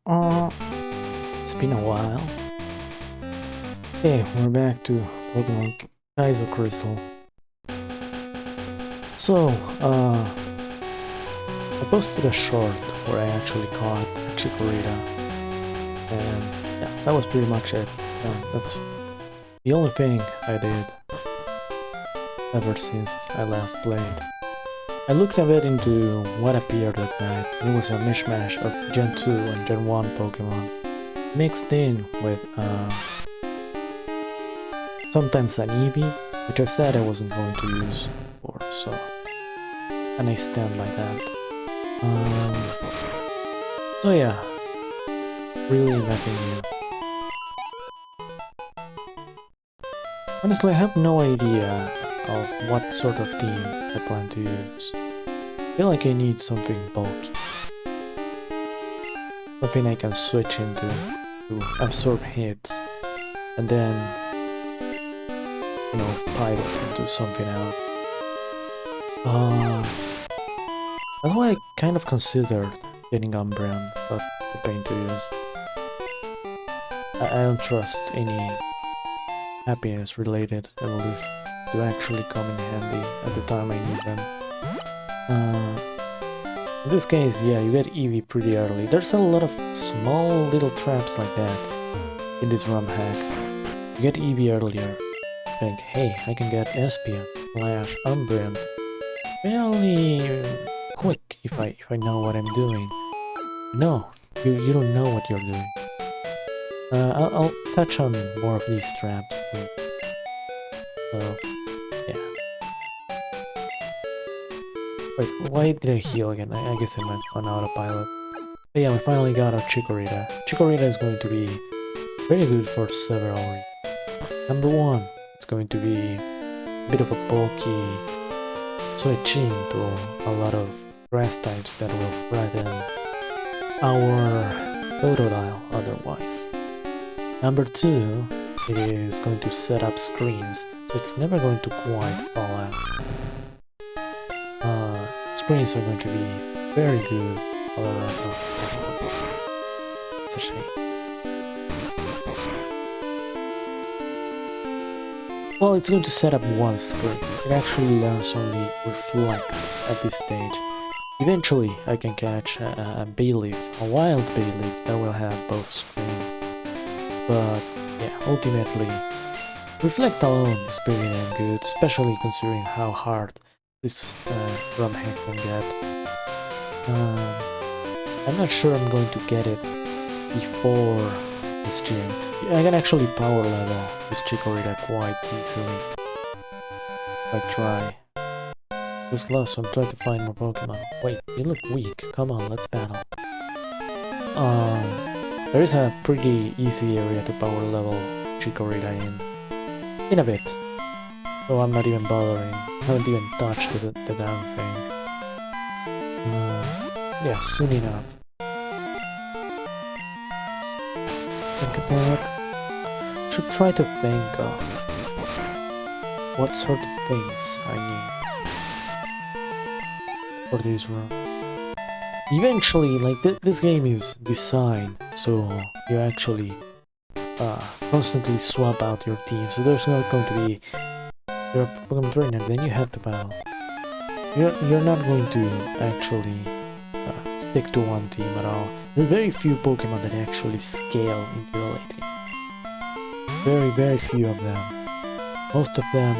It's been a while. Okay, we're back to Pokemon Kaizo Crystal. So, I posted a short where I actually caught a Chikorita, and yeah, that was pretty much it. That's the only thing I did ever since I last played. I looked a bit into what appeared that night. It was a mishmash of Gen 2 and Gen 1 Pokemon, mixed in with sometimes an Eevee, which I said I wasn't going to use before, so... and I stand by that. So yeah, really nothing new. Honestly, I have no idea of what sort of team I plan to use. I feel like I need something bulky. Something I can switch into to absorb hits, and then, you know, pivot into something else. That's why I kind of considered getting Umbreon, but it's a pain to use. I don't trust any happiness-related evolution to actually come in handy at the time I need them. In this case, yeah, you get Eevee pretty early. There's a lot of small little traps like that in this Romhack. You get Eevee earlier, think, hey, I can get Espion / Umbreon fairly quick if I know what I'm doing. No, you don't know what you're doing. I'll touch on more of these traps. So, yeah. Wait, why did I heal again? I guess I meant on autopilot. But yeah, we finally got our Chikorita. Chikorita is going to be very good for several reasons. Number one, it's going to be a bit of a bulky switch into a lot of grass types that will threaten our Totodile otherwise. Number two, it is going to set up screens, so it's never going to quite fall out. Screens are going to be very good all around. It's a shame. Well, it's going to set up one screen. It actually learns only reflect at this stage. Eventually, I can catch a Bayleaf, a wild Bayleaf that will have both screens. But yeah, ultimately, reflect alone is pretty damn good, especially considering how hard this Romhack can get. I'm not sure I'm going to get it before this gym. I can actually power level this Chikorita quite easily if I try. Just lost, so I'm trying to find more Pokemon. Wait, you look weak. Come on, let's battle. There is a pretty easy area to power level Chikorita in a bit. So I'm not even bothering. I haven't even touched the damn thing. Yeah, soon enough. Think about... should try to think of what sort of things I need for this run. Eventually, like, this game is designed so you actually constantly swap out your team, so there's not going to be you're a Pokemon trainer, then you have to battle. You're not going to actually stick to one team at all. There are very few Pokemon that actually scale into your late game. Very few of them. Most of them,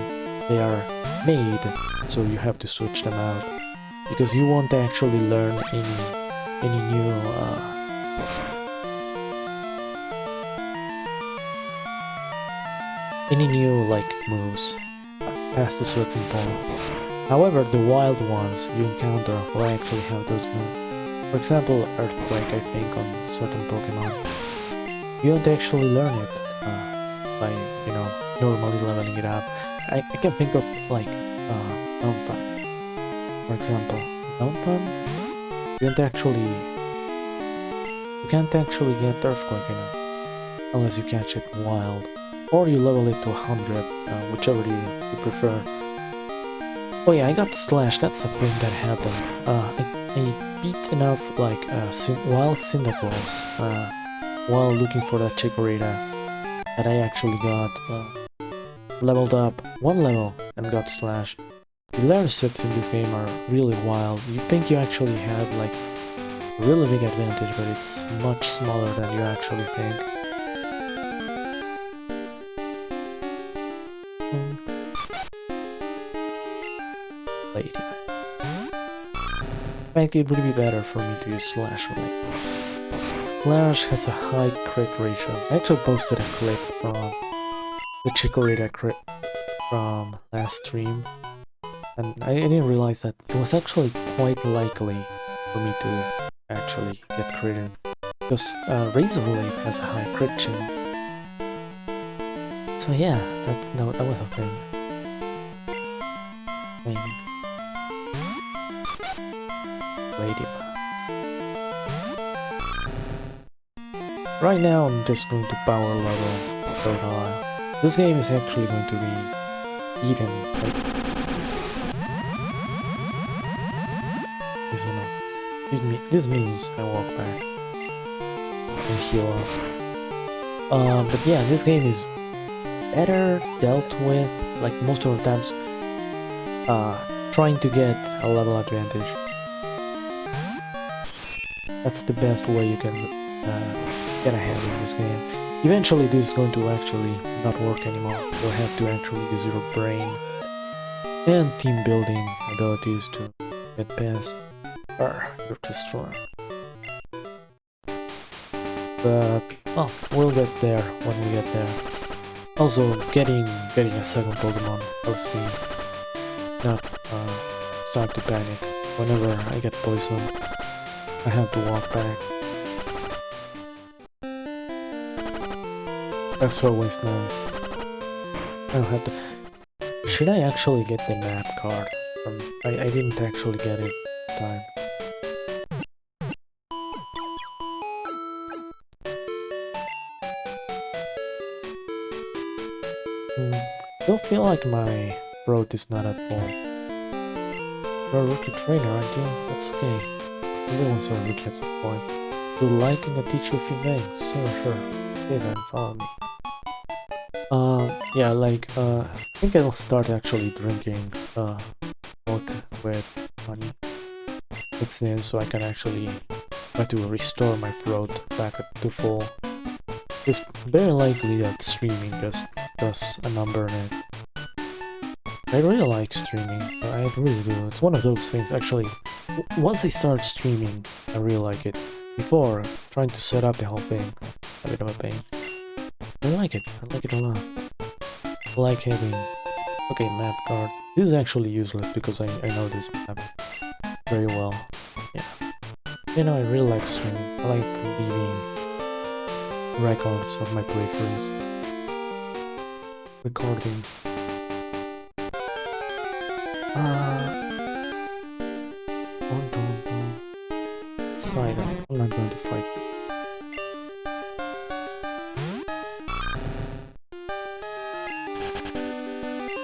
they are made so you have to switch them out, because you won't actually learn any new like moves past a certain point. However, the wild ones you encounter will actually have those moves. For example, Earthquake, I think, on certain Pokemon. You don't actually learn it by, you know, normally leveling it up. I can think of, like, Omanyte, for example. Omanyte? You can't actually get Earthquake in it, unless you catch it wild. Or you level it to 100, whichever you prefer. Oh yeah, I got Slash, that's a thing that happened. I beat enough like wild Cyndaquils while looking for that Chikorita that I actually got leveled up 1 level and got Slash. The learn sets in this game are really wild. You think you actually have like a really big advantage, but it's much smaller than you actually think. Lady. In fact, it would be better for me to use Slash right. Slash has a high crit ratio. I actually posted a clip from the Chikorita crit from last stream, and I didn't realize that it was actually quite likely for me to actually get critted, because Razor Leaf has a high crit chance. So yeah, that was a thing. Ladybug. Right now I'm just going to power level Totodile. This game is actually going to be eaten. This means I walk back and heal up. But yeah, this game is better dealt with, like most of the times, trying to get a level advantage. That's the best way you can get ahead in this game. Eventually this is going to actually not work anymore. You'll have to actually use your brain and team building abilities to get past. You're too strong. But, well, we'll get there when we get there. Also, getting a second Pokemon helps me not start to panic. Whenever I get poisoned, I have to walk back. That's always nice. I don't have to... Should I actually get the map card? I didn't actually get it this time. Don't feel like my throat is not at full. You're a rookie trainer, aren't you? That's okay. Everyone's a rookie at some point. You'll like and I'll teach you a few things. Sure. Okay then, follow me. Yeah, like, I think I'll start actually drinking, milk with honey mixed in so I can actually try to restore my throat back to full. It's very likely that streaming just does a number in it. I really like streaming, I really do. It's one of those things, actually, once I start streaming, I really like it. Before, trying to set up the whole thing, a bit of a pain. I like it a lot. I like having... Okay, map card. This is actually useless because I know this map very well. Yeah. You know, I really like streaming. I like leaving records of my playthroughs. Recordings. Don't. Side up. I'm not going to fight.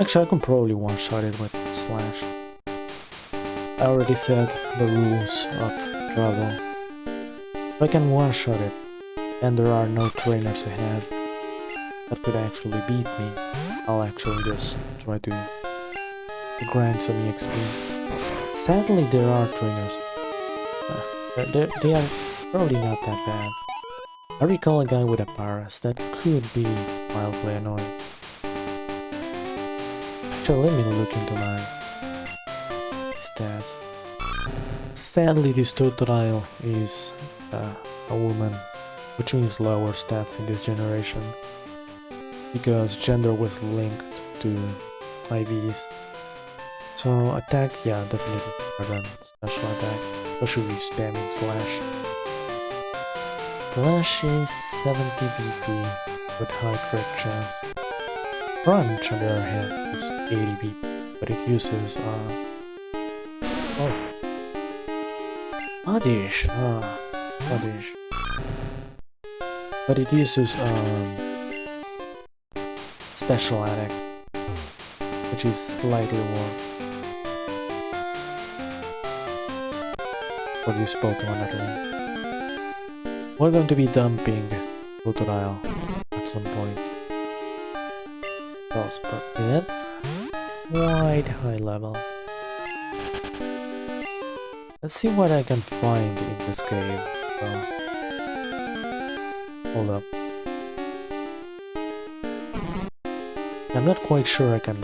Actually, I can probably one-shot it with Slash. I already said the rules of travel. If I can one-shot it, and there are no trainers ahead that could actually beat me, I'll actually just try to grind some EXP. Sadly, there are trainers. They are probably not that bad. I recall a guy with a Paras that could be mildly annoying. Actually, let me look into my stats. Sadly, this Totodile is a woman, which means lower stats in this generation, because gender was linked to IVs. So attack, yeah, definitely better than special attack, especially spamming Slash. Slash is 70 BP with high crit chance. Crunch, on the other hand, is 80 BP, but it uses Oddish. But it uses special attack, which is slightly more. for this Pokemon at least. We're going to be dumping Totodile at some point. But that's quite high level. Let's see what I can find in this cave. Hold up. I'm not quite sure I can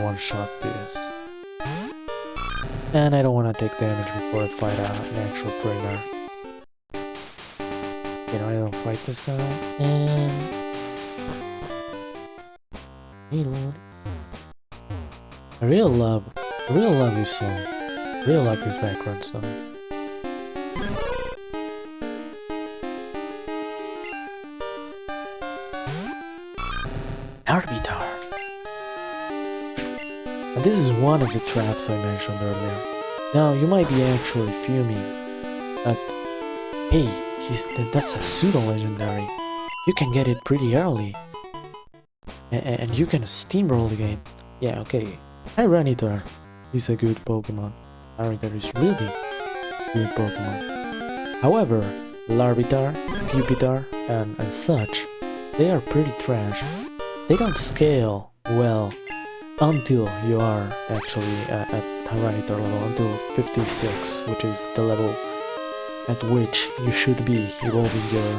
one-shot this. And I don't want to take damage before I fight an actual trainer. You know, I don't fight this guy. And reload. I really love this song. I really like this background song. Arbitar. And this is one of the traps I mentioned earlier. Now you might be actually fuming at, hey, that's a pseudo-legendary. You can get it pretty early. And you can steamroll the game. Yeah, okay. Tyranitar is a good Pokemon. Tyranitar is really good Pokemon. However, Larvitar, Pupitar, and such, they are pretty trash. They don't scale well until you are actually at Tyranitar level, until 56, which is the level at which you should be evolving your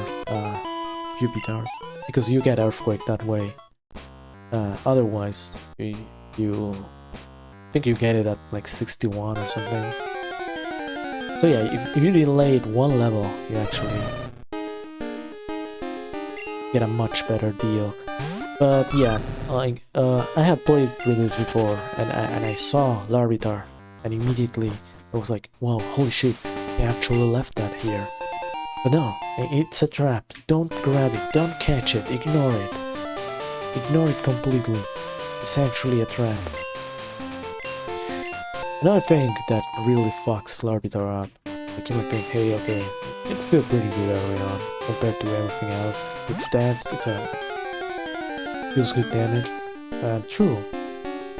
Pupitars, because you get Earthquake that way. Otherwise, you think you get it at like 61 or something. So yeah, if you delay it one level, you actually get a much better deal. But yeah, like I had played with this before, and I saw Larvitar, and immediately I was like, wow, holy shit, I actually left that here. But no, it's a trap. Don't grab it, don't catch it, ignore it. Ignore it completely. It's actually a trap. Another thing that really fucks Larvitar up, like you might think, hey, okay, it's still pretty good early on compared to everything else. With stats, it deals good damage. True.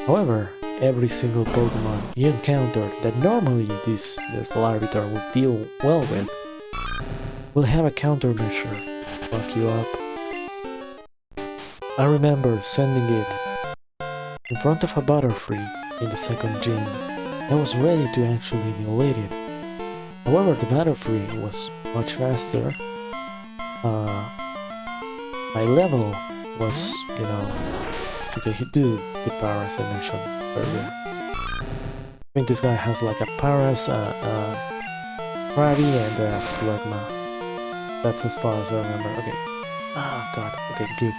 However, every single Pokemon you encounter that normally this Larvitar would deal well with will have a countermeasure to fuck you up. I remember sending it in front of a Butterfree in the second gym. I was ready to actually delete it. However, the Butterfree was much faster. My level was, you know, okay, he did the Paras I mentioned earlier. I think this guy has like a Paras, Krabby, and a Slugma. That's as far as I remember. Okay. Ah, god. Okay, good.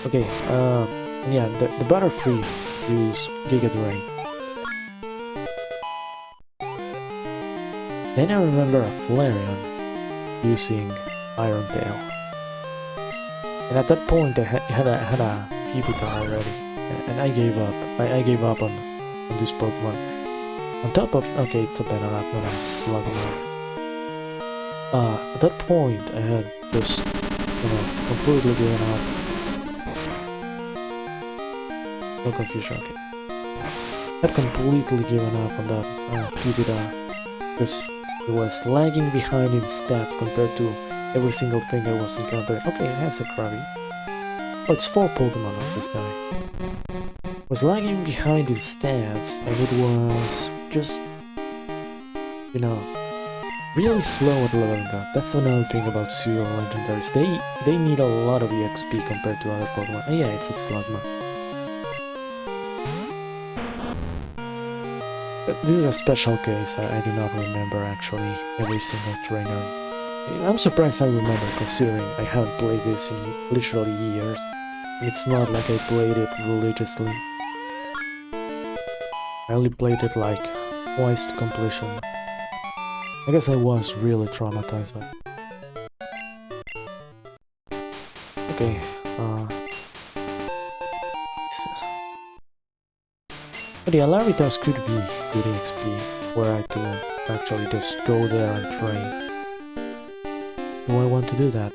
Okay, yeah, the Butterfree use Giga Drain. Then I remember a Flareon using Iron Tail. And at that point I had a Pupitar already, and I gave up. I gave up on this Pokemon. On top of, okay, it's a Banana, not a Slugma. At that point I had just, you know, completely given up. No confusion, okay. I had completely given up on that Pupitar, because it was lagging behind in stats compared to every single thing I was encountering. Okay, it has a Krabby. Oh, it's 4 Pokemon of this guy. It was lagging behind in stats, and it was just, you know, really slow at leveling up. That's another thing about pseudo legendaries. They need a lot of EXP compared to other Pokemon. And yeah, it's a Slugma. But this is a special case. I do not remember actually every single trainer. I'm surprised I remember, considering I haven't played this in literally years. It's not like I played it religiously. I only played it like twice to completion. I guess I was really traumatized by it. Okay, but yeah, Larvitars could be good XP, where I could actually just go there and train. Do I want to do that?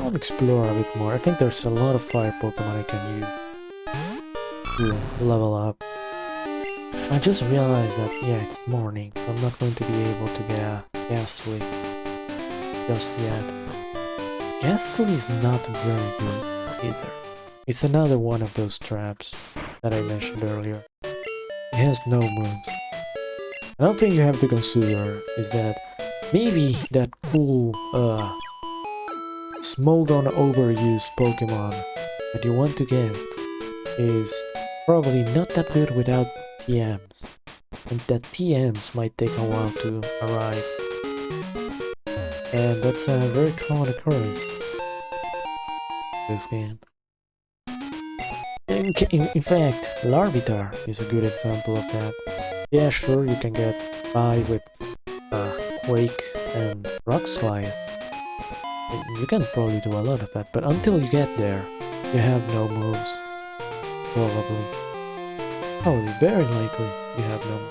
I'll explore a bit more. I think there's a lot of fire Pokemon I can use to level up. I just realized that, yeah, it's morning. I'm not going to be able to get a Ghastly just yet. Ghastly is not very good either. It's another one of those traps that I mentioned earlier. It has no moves. Another thing you have to consider is that maybe that cool, Smoldon overused Pokemon that you want to get is probably not that good without TMs, and that TMs might take a while to arrive, and that's a very common occurrence in this game. In fact, Larvitar is a good example of that. Yeah, sure, you can get by with Quake and Rock Slide. You can probably do a lot of that, but until you get there, you have no moves. Probably, very likely, you have no moves.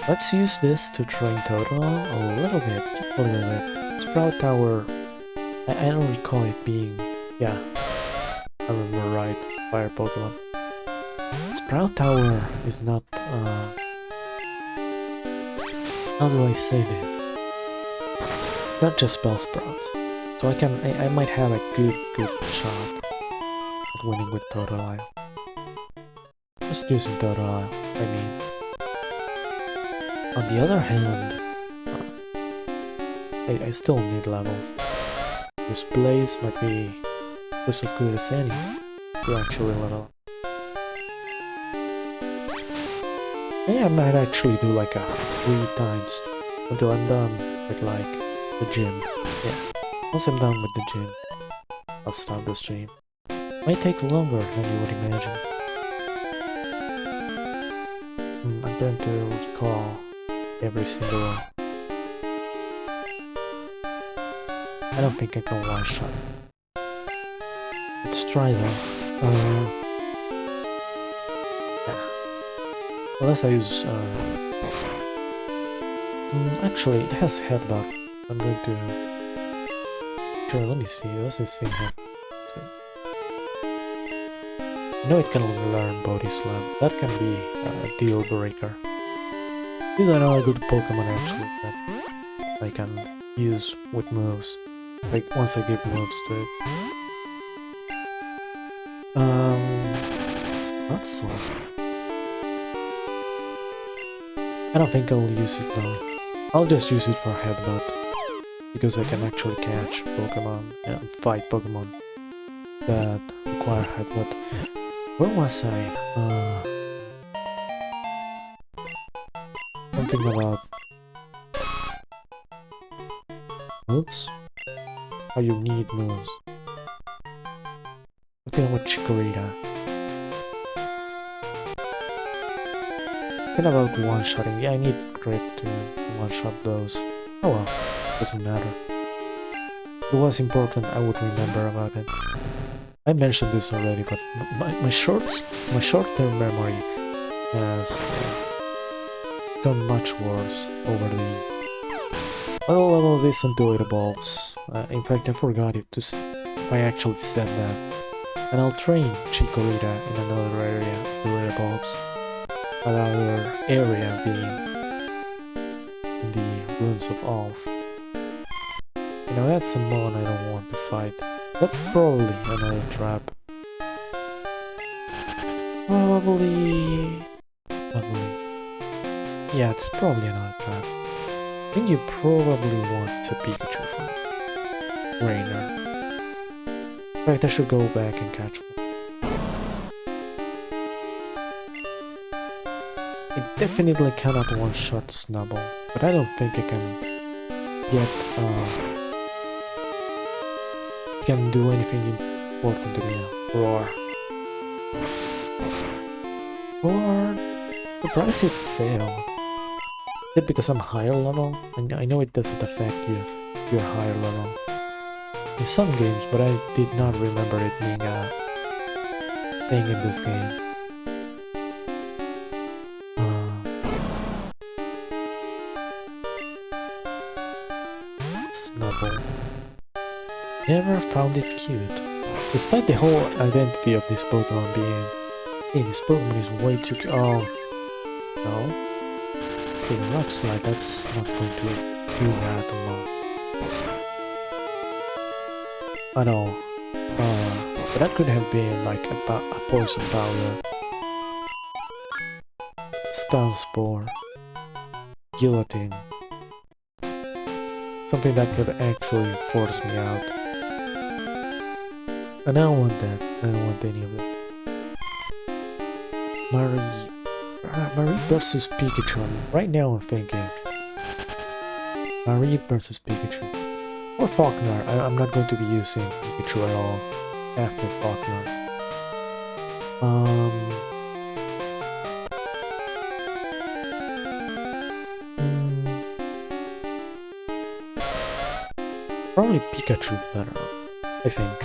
Let's use this to train Totodile a little bit, just a little bit. Sprout Tower, I don't recall it being, yeah, I remember right, fire Pokemon. Sprout Tower is not, how do I say this? It's not just Bellsprouts, so I might have a good shot at winning with Totodile. Just using Totodile, I mean. On the other hand, I still need levels. This Blaze might be just as good as any to actually level up. Yeah, I might actually do like a 3 times until I'm done with like the gym. Yeah, once I'm done with the gym, I'll stop the stream. Might take longer than you would imagine. I'm going to recall every single one. I don't think I can one-shot. Let's try though. Yeah. Unless I use actually it has headbutt. I'm going to sure, let me see, does this thing have I know it can learn Body Slam. That can be a deal breaker. These are not good Pokemon actually that I can use with moves. Like once I give moves to it. Not so. I don't think I'll use it though. I'll just use it for Headbutt. Because I can actually catch Pokemon and fight Pokemon that require Headbutt. Where was I? Something about moves? How you need moves. Something about Chikorita. Something about one-shotting. Yeah, I need Grip to one-shot those. Oh well, doesn't matter. If it was important, I would remember about it. I mentioned this already, but my short-term memory has gone much worse over the years. I'll level this until it evolves. In fact, I forgot it if I actually said that. And I'll train Chikorita in another area until it evolves. Another area being in the Ruins of Alph. You know, that's a mon I don't want to fight. That's probably another trap. Probably... Yeah, it's probably another trap. I think you probably want a Pikachu from Rainer. In fact, I should go back and catch one. I definitely cannot one-shot Snubble, but I don't think I can get, can do anything important to me now. Roar. Roar. Surprised it failed. Is it because I'm higher level? I know it doesn't affect you if you're higher level. In some games, but I did not remember it being a thing in this game. Snubble. Never found it cute. Despite the whole identity of this Pokemon being Hey, this Pokemon is way too... Oh, no. Okay, Rock Slide, that's not going to do that alone. At all. But that could have been like a Poison Powder. Stun Spore. Guillotine. Something that could actually force me out. I don't want that. I don't want any of it. Marie versus Pikachu. Right now I'm thinking Marie versus Pikachu. Or Faulkner. I'm not going to be using Pikachu at all after Faulkner. Probably Pikachu better, I think.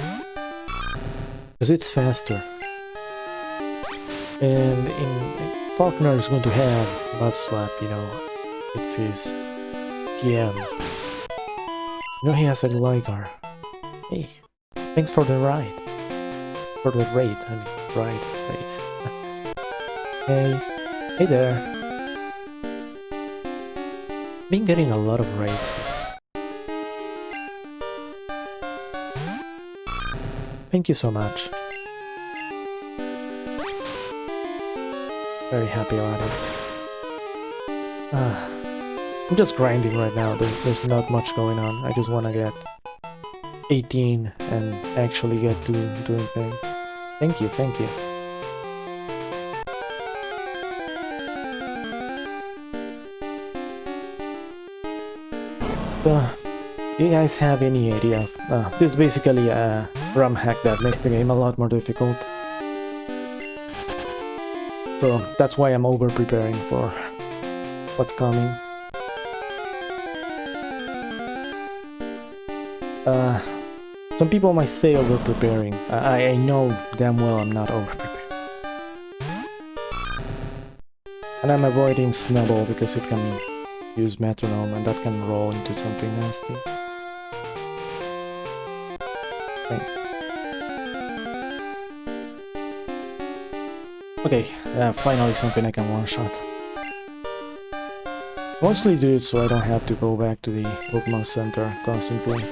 Because it's faster. And Faulkner is going to have Mud Slap, you know. It's his TM. You know he has a Gligar. Hey, thanks for the ride. For the raid, I mean, raid. Hey, hey there. Been getting a lot of raids. Thank you so much. Very happy about it. I'm just grinding right now. There's not much going on. I just want to get 18 and actually get to doing things. Thank you, thank you. Do you guys have any idea of... this is basically a Romhack that makes the game a lot more difficult. So that's why I'm over-preparing for what's coming. Some people might say over-preparing. I know damn well I'm not over-preparing. And I'm avoiding Snubble because it can use Metronome and that can roll into something nasty. Okay, finally something I can one-shot. Mostly do it so I don't have to go back to the Pokemon Center constantly.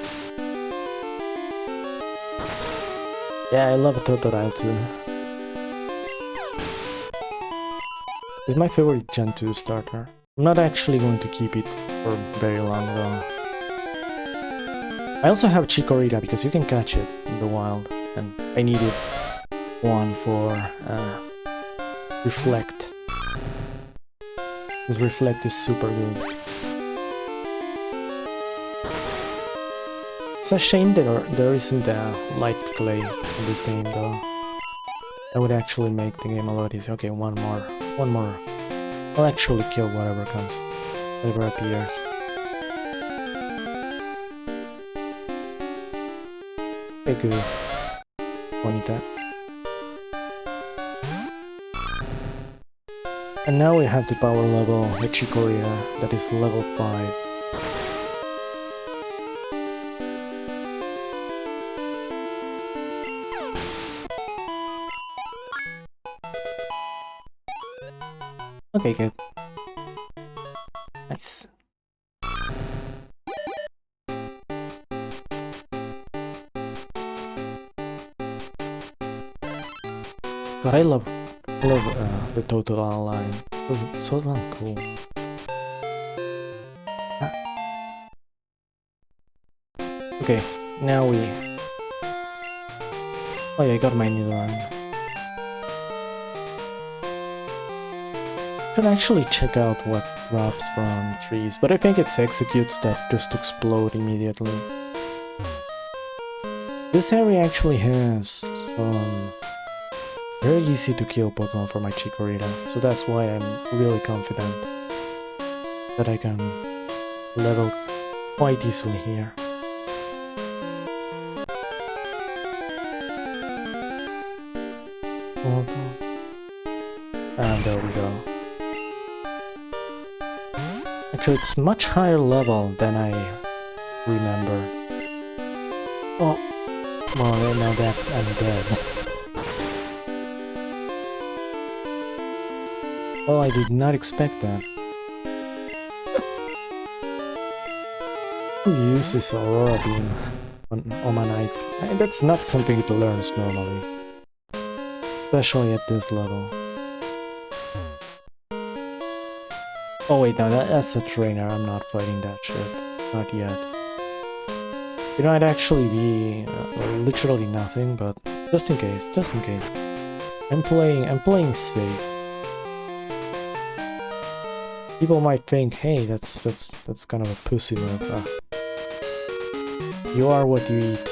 Yeah, I love Totodile too. It's my favorite Gen 2 starter. I'm not actually going to keep it for very long though. I also have Chikorita because you can catch it in the wild, and I needed one for Reflect. This Reflect is super good. It's a shame there isn't a light play in this game though. That would actually make the game a lot easier. Okay, one more. I'll actually kill whatever comes, whatever appears. Okay, good. Omanyte. And now we have the power level, the Chikorita, that is level 5. Okay, good. Nice. God, I love the Totodile line. It's so damn cool. Okay, now we... Oh yeah, I got my new line. Should actually check out what drops from trees, but I think it's executes that just explode immediately. This area actually has some very easy to kill Pokemon for my Chikorita, so that's why I'm really confident that I can level quite easily here. And there we go. Actually, it's much higher level than I remember. Oh, well, now that I'm dead. Well, I did not expect that. Who uses Aurora Beam on Omanyte? That's not something it learns normally. Especially at this level. Oh wait, no, that's a trainer. I'm not fighting that shit. Not yet. It might actually be literally nothing, but just in case, just in case. I'm playing safe. People might think, hey, that's kind of a pussy move. You are what you eat.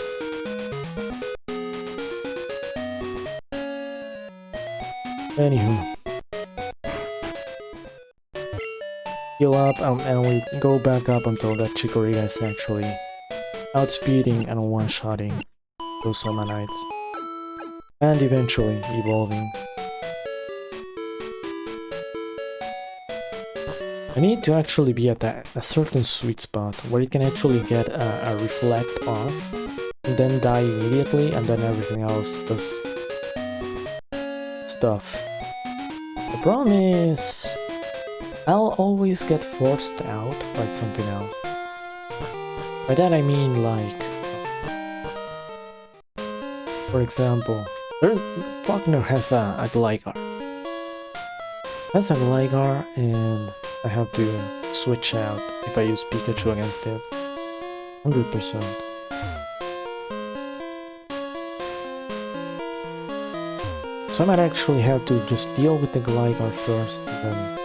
Anywho. Heal up and we go back up until that Chikorita is actually outspeeding and one-shotting those Omanytes. And eventually evolving. I need to actually be at a certain sweet spot where it can actually get a reflect off and then die immediately, and then everything else does stuff. The problem is I'll always get forced out by something else. By that I mean, like, for example, Faulkner has a Gligar. Has a Gligar and I have to switch out if I use Pikachu against it. 100%. So I might actually have to just deal with the Gligar first, and then...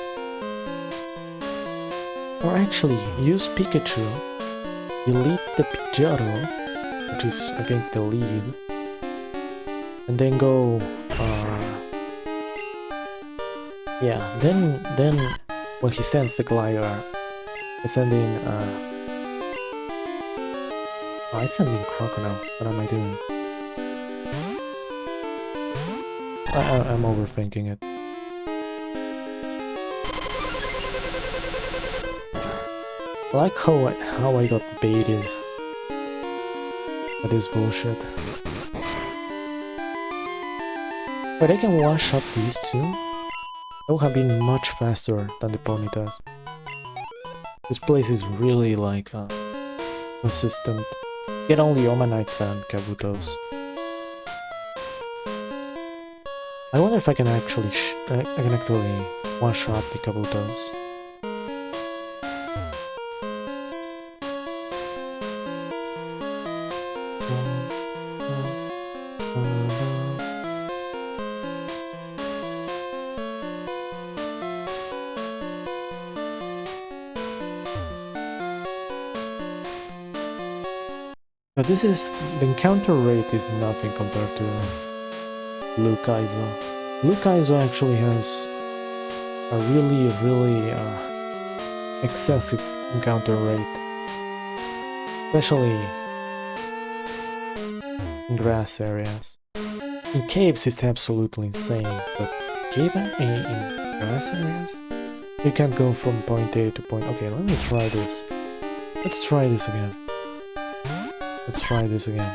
Or actually, use Pikachu, delete the Pidgeotto, which is, I think, the lead, and then go... yeah, then when he sends the Gligar, I send in... oh, I send in Crocodile. What am I doing? I'm overthinking it. I like how I got baited. That is bullshit. But I can one-shot these two. That would have been much faster than the pony does. This place is really like consistent. Get only Omanytes and Kabutos. I wonder if I can actually one-shot the Kabutos. But this is... the encounter rate is nothing compared to Blue Kaizo. Blue Kaizo actually has a really excessive encounter rate. Especially in grass areas. In caves it's absolutely insane, but in grass areas? You can't go from point A to point... Okay, let me try this. Let's try this again. Let's try this again.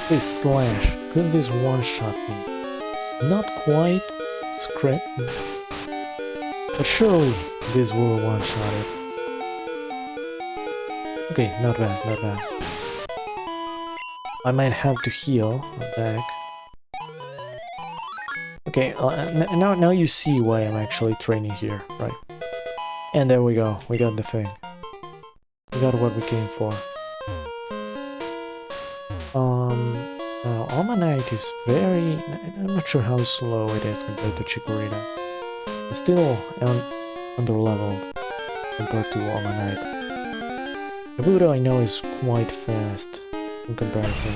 Please slash. Couldn't this one-shot me? Not quite. It's correct. But surely this will one-shot it. Okay, not bad, not bad. I might have to heal back. Okay, now you see why I'm actually training here, right? And there we go. We got the thing. We got what we came for. Now Omanyte is very... I'm not sure how slow it is compared to Chikorita. It's still under-leveled compared to Omanyte. Kabuto I know is quite fast in comparison.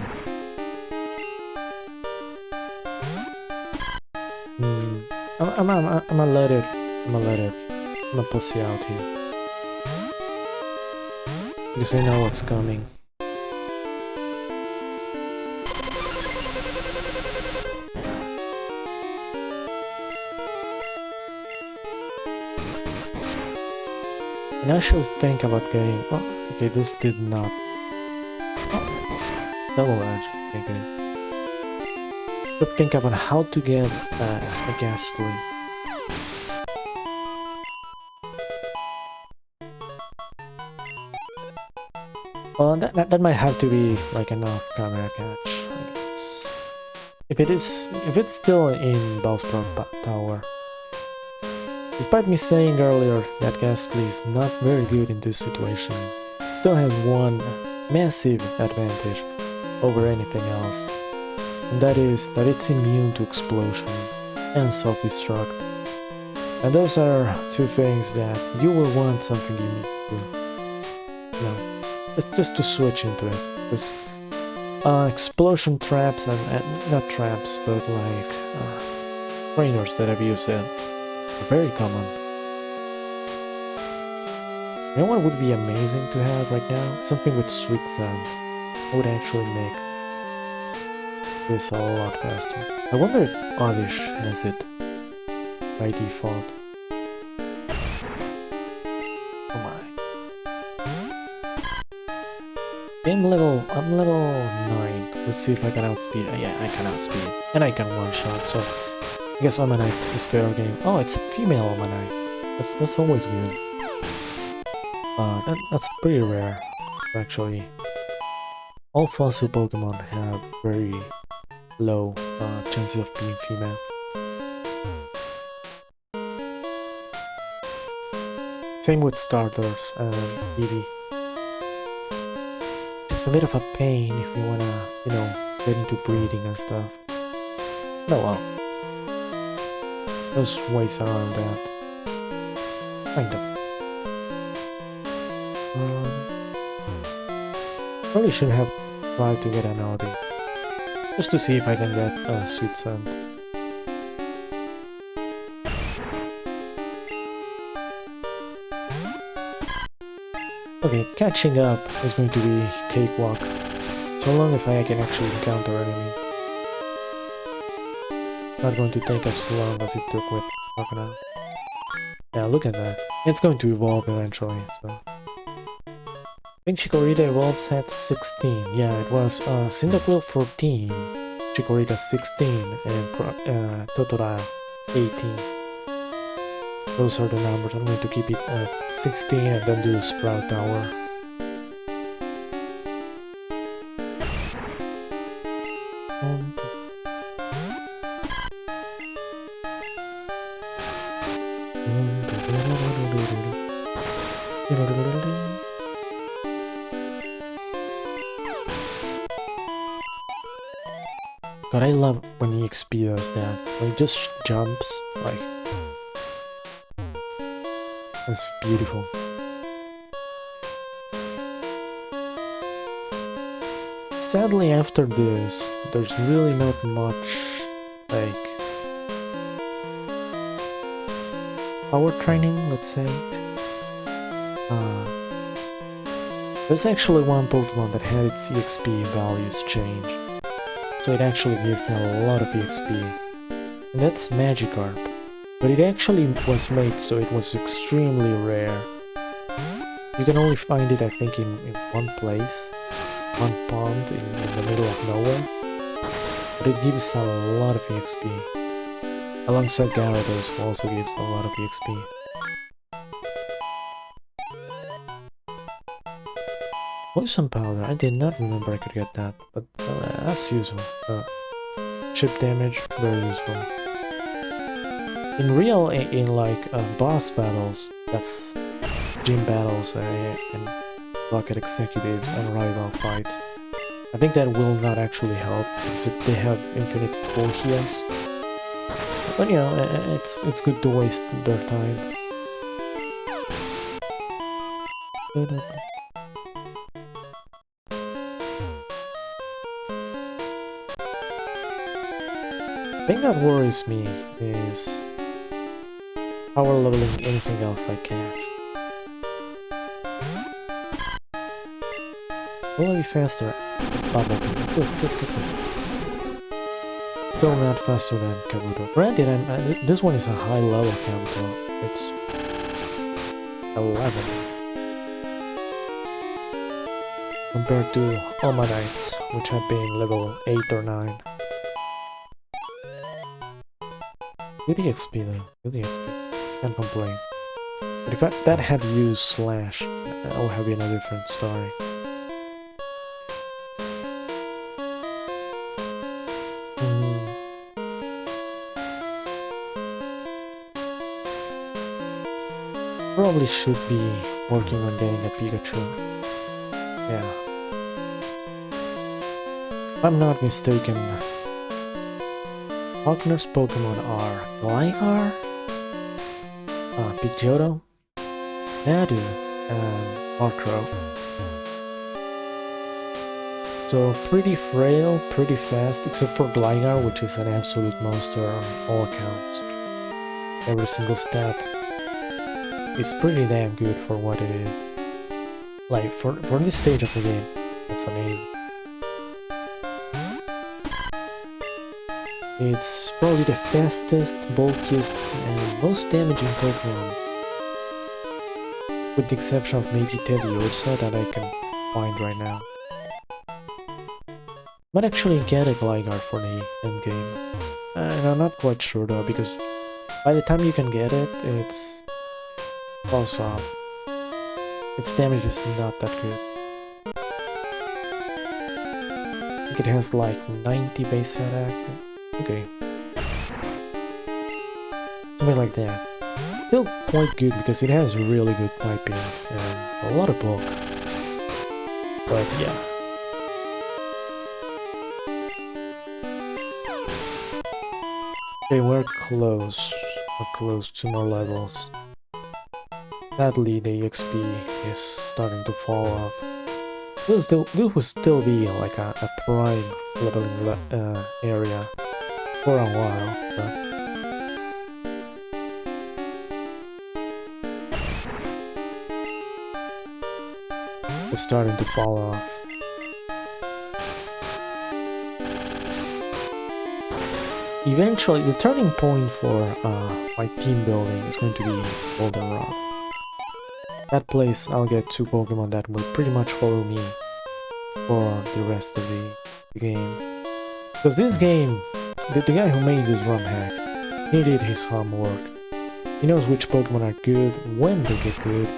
I'm gonna let it... I'm gonna pussy out here. Because I know what's coming. And I should think about getting... oh, okay, this did not... oh, double edge, okay, good. to think about how to get a ghastly. Well, that might have to be like enough camera catch, I guess. If it's still in Bellsprout Tower. Despite me saying earlier that Ghastly is not very good in this situation, it still has one massive advantage over anything else, and that is that it's immune to explosion and self-destruct. And those are two things that you will want something unique to, you know, just to switch into it. Because explosion traps and not traps, but like trainers that have used it. Very common. You know what would be amazing to have right now? Something with sweet sand. It would actually make this a lot faster. I wonder if Oddish has it by default. Oh my. I'm level 9. Let's see if I can outspeed. Yeah, I can outspeed. And I can one-shot, so I guess Omanyte is fair game. Oh, it's a female Omanyte. That's always good. That's pretty rare, actually. All fossil Pokemon have very low chances of being female. Same with starters and Eevee. It's a bit of a pain if you wanna, you know, get into breeding and stuff. No, well. There's ways around that. Kind of. Probably should have tried to get an Audi. Just to see if I can get Sweet Sand. Okay, catching up is going to be cakewalk. So long as I can actually encounter enemies. Not going to take as long as it took with Crocodile. Yeah, look at that. It's going to evolve eventually, so... I think Chikorita evolves at 16. Yeah, it was Cyndaquil 14, Chikorita 16, and Totodile 18. Those are the numbers. I'm going to keep it at 16 and then do Sprout Tower. God, I love when EXP does that. When it just jumps, like... That's beautiful. Sadly, after this, there's really not much, like... power training, let's say. There's actually one Pokemon that had its EXP values changed. So it actually gives a lot of EXP. And that's Magikarp. But it actually was made so it was extremely rare. You can only find it, I think, in one place. One pond in the middle of nowhere. But it gives a lot of EXP. Alongside Gyarados, who also gives a lot of EXP. Poison Powder, I did not remember I could get that, but that's useful. Chip damage, very useful. In real, in like boss battles, that's gym battles and rocket executives and rival fights, I think that will not actually help because they have infinite full heals. But you know, it's good to waste their time. The thing that worries me is power leveling anything else I catch. Will I be faster? Bubble. Good. Still not faster than Kabuto. Granted, this one is a high level Kabuto. It's 11. Compared to Omanytes, which have been level 8 or 9. Good XP though, good XP. Can't complain. But if that had used Slash, that would have been a different story. Probably should be working on getting a Pikachu. Yeah. If I'm not mistaken, Faulkner's Pokemon are Gligar, Pidgeotto, Nadu, and Murkrow. So pretty frail, pretty fast, except for Gligar, which is an absolute monster on all accounts. Every single stat is pretty damn good for what it is. Like, for this stage of the game, that's amazing. It's probably the fastest, bulkiest, and most damaging Pokemon. With the exception of maybe Teddiursa that I can find right now. Might actually get a Gligar for the endgame. And I'm not quite sure though, because by the time you can get it, it's also its damage is not that good. I think it has like 90 base attack. Okay. Something like that. It's still quite good because it has really good typing and a lot of bulk. But yeah. Okay, we're close. We're close, 2 more levels. Sadly, the EXP is starting to fall off. This will still be like a prime leveling area for a while, but it's starting to fall off. Eventually, the turning point for my team building is going to be Goldenrod. That place, I'll get 2 Pokemon that will pretty much follow me for the rest of the game. Because this game, the guy who made this Romhack, he did his homework. He knows which Pokemon are good, when they get good,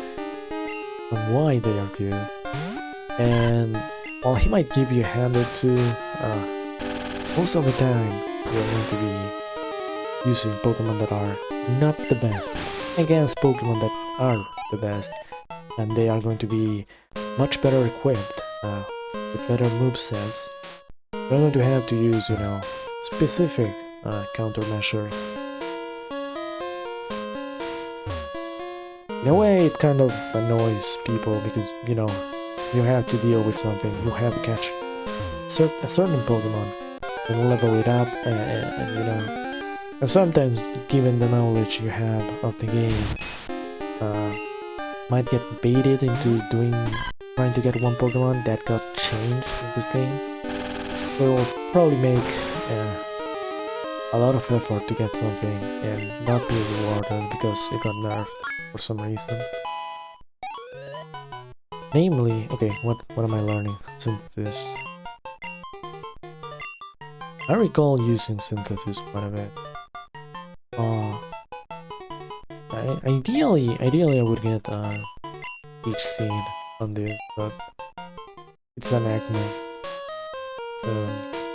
and why they are good. And while he might give you a hand or two, most of the time you're going to be using Pokemon that are not the best against Pokemon that are the best, and they are going to be much better equipped with better movesets. You're going to have to use, you know, specific countermeasures. In a way, it kind of annoys people because, you know, you have to deal with something. You have to catch a certain Pokemon and level it up, and you know, and sometimes, given the knowledge you have of the game, might get baited into trying to get one Pokemon that got changed in this game. So it will probably make a lot of effort to get something and not be rewarded because it got nerfed for some reason. Namely, okay, what am I learning? Synthesis. I recall using Synthesis quite a bit. Ideally I would get each seed on this, but it's an acne.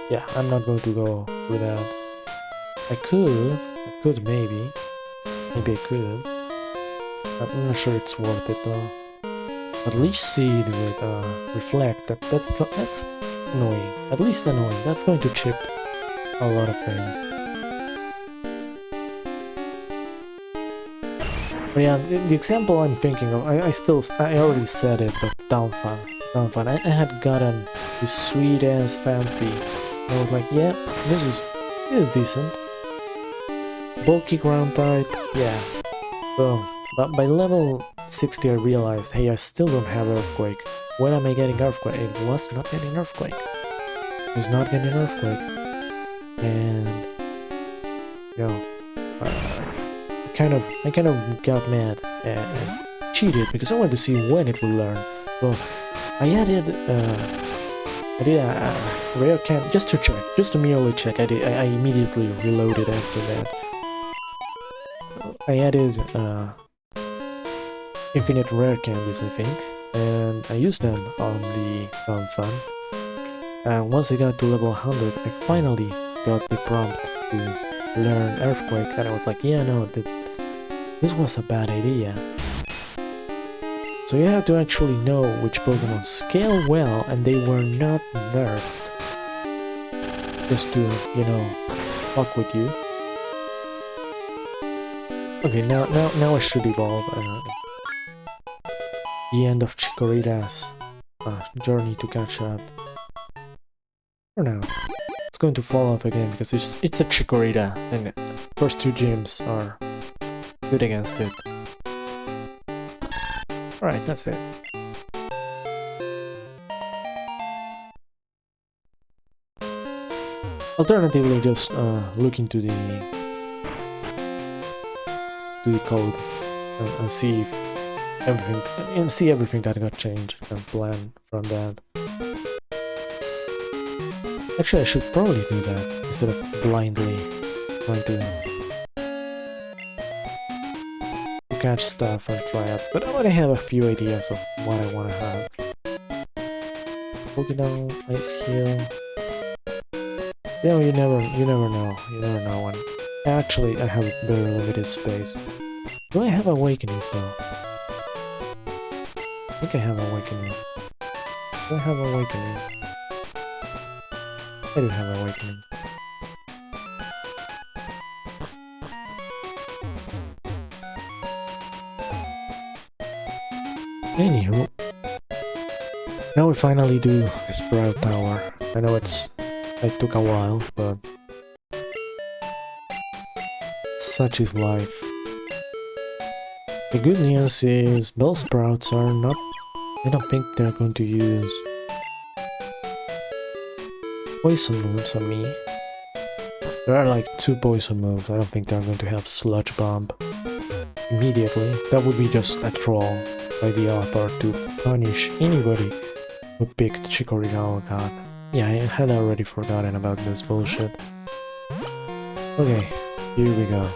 Yeah, I'm not going to go through that. I could maybe I could. I'm not sure it's worth it though. At least seed with reflect. That's annoying. At least annoying. That's going to chip a lot of things. But yeah, the example I'm thinking of, I already said it, but Downfan. I had gotten this sweet ass Phanpy. I was like, yeah, this is decent. Bulky ground type, yeah. So, but by level 60 I realized, hey, I still don't have Earthquake. When am I getting Earthquake? It was not getting Earthquake. It was not getting Earthquake. And, you know, I kind of got mad and cheated because I wanted to see when it would learn. So I added I did a rare can just to check, just to merely check. I immediately reloaded after that. I added infinite rare candies, I think, and I used them on the Fun. And once I got to level 100, I finally got the prompt to learn Earthquake, and I was like, yeah, no, this was a bad idea. So you have to actually know which Pokemon scale well and they were not nerfed. Just to, you know, fuck with you. Okay, now I should evolve. The end of Chikorita's journey to catch up. For now. It's going to fall off again because it's a Chikorita and the first two gyms are good against it. Alright, that's it. Alternatively, just look into the code and see if everything that got changed and plan from that. Actually, I should probably do that instead of blindly trying to catch stuff and try out. But I already have a few ideas of what I want to have. Pokemon, Ice Heal. Yeah, you never know. You never know when. Actually, I have very limited space. Do I have Awakenings though? I think I have Awakenings. Do I have Awakenings? I do have Awakening. Anywho, now we finally do the Sprout Tower. I know it took a while, but such is life. The good news is Bellsprouts are not. I don't think they're going to use poison moves on me. There are like 2 poison moves. I don't think they're going to have Sludge Bomb immediately. That would be just a troll by the author to punish anybody who picked Chikorita. Oh god. Yeah, I had already forgotten about this bullshit. Okay, here we go.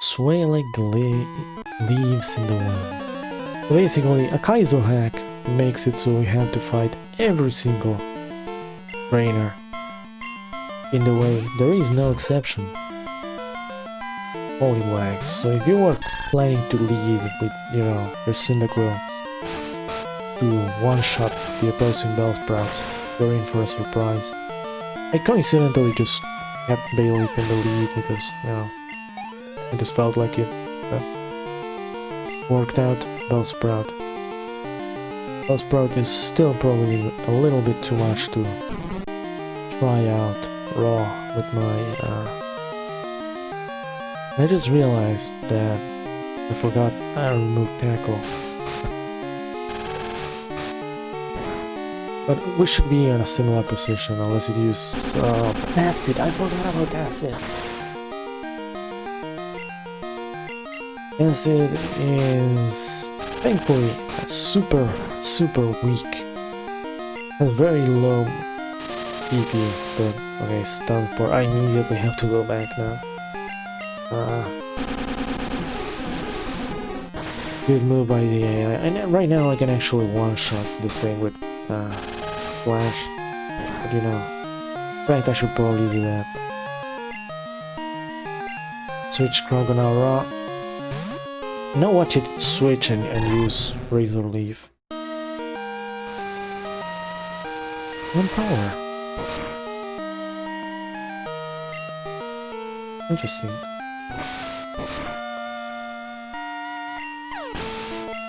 Sway like the leaves in the wind. Basically, a Kaizo hack makes it so you have to fight every single trainer. In the way, there is no exception. Holy wags. So if you were planning to lead with, you know, your Cyndaquil to one-shot the opposing Bellsprouts, you're in for a surprise. I coincidentally just kept Bayleaf in the lead because, you know, I just felt like it worked out. Bellsprout. Bellsprout is still probably a little bit too much to try out raw with my I just realized that I forgot I removed Tackle. But we should be in a similar position unless it uses Acid. I forgot about Acid. Acid is thankfully super weak. Has very low PP, but okay, stun for I immediately have to go back now. Good move by the AI, and right now I can actually one-shot this thing with Flash, but you know, in fact I should probably do that. Switch Crocodile Raw. Now watch it switch and use Razor Leaf. One power. Interesting.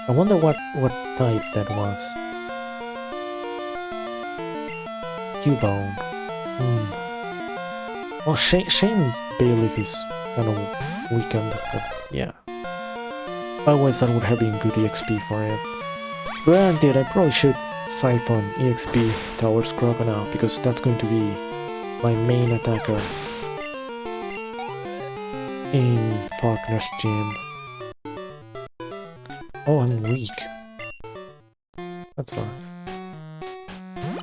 I wonder what type that was. Cubone. Well, Shane Bayleaf is kind of weakened, but yeah. Otherwise that would have been good EXP for it. Granted, I probably should siphon EXP towards Crocodile, because that's going to be my main attacker in Faulkner's gym. Oh, I'm weak. That's fine.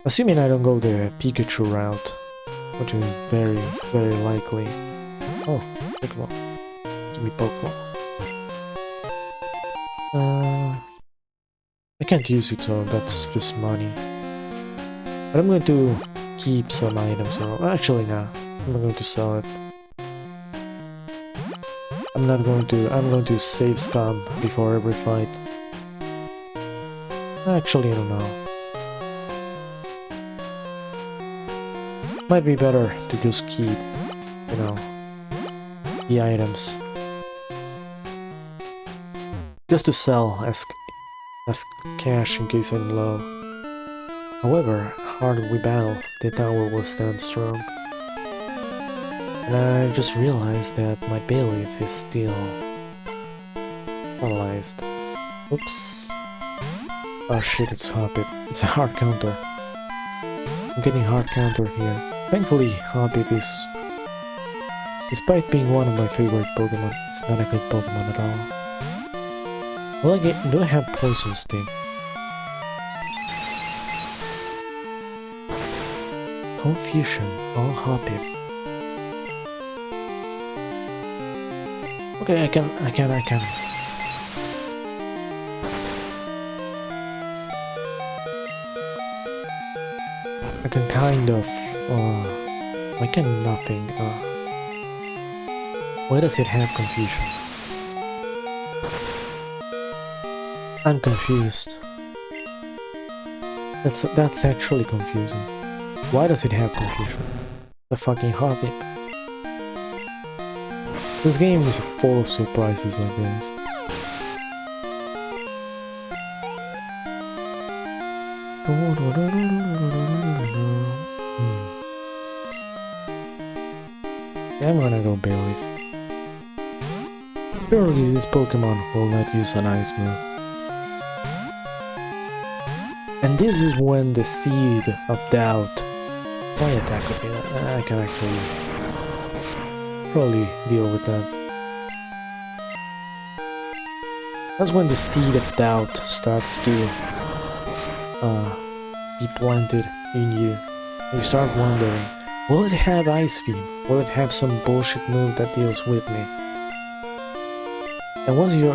Assuming I don't go the Pikachu route, which is very, very likely. Oh, Pokemon. Give me Pokemon. I can't use it, so that's just money. But I'm going to keep some items. Or actually, no. I'm not going to sell it. I'm going to save scum before every fight. Actually, I don't know. Might be better to just keep, you know, the items. Just to sell as cash in case I'm low. However, harder we battle, the tower will stand strong. And I just realized that my bailiff is still paralyzed. Oops. Oh shit, it's Hoppip. It's a hard counter. I'm getting hard counter here. Thankfully, Hoppip is, despite being one of my favorite Pokemon, it's not a good Pokemon at all. Well, do I have Poison Sting? Confusion, all Hoppip. Okay, I can. I can kind of, I can nothing, why does it have confusion? I'm confused. That's actually confusing. Why does it have confusion? The fucking Hoppip. This game is full of surprises like this. Yeah, I'm gonna go Bailiff. Surely this Pokemon will not use an Ice move. And this is when the seed of doubt. Why attack with it? I can actually probably deal with that. That's when the seed of doubt starts to be planted in you. You start wondering, will it have Ice Beam? Will it have some bullshit move that deals with me? And once you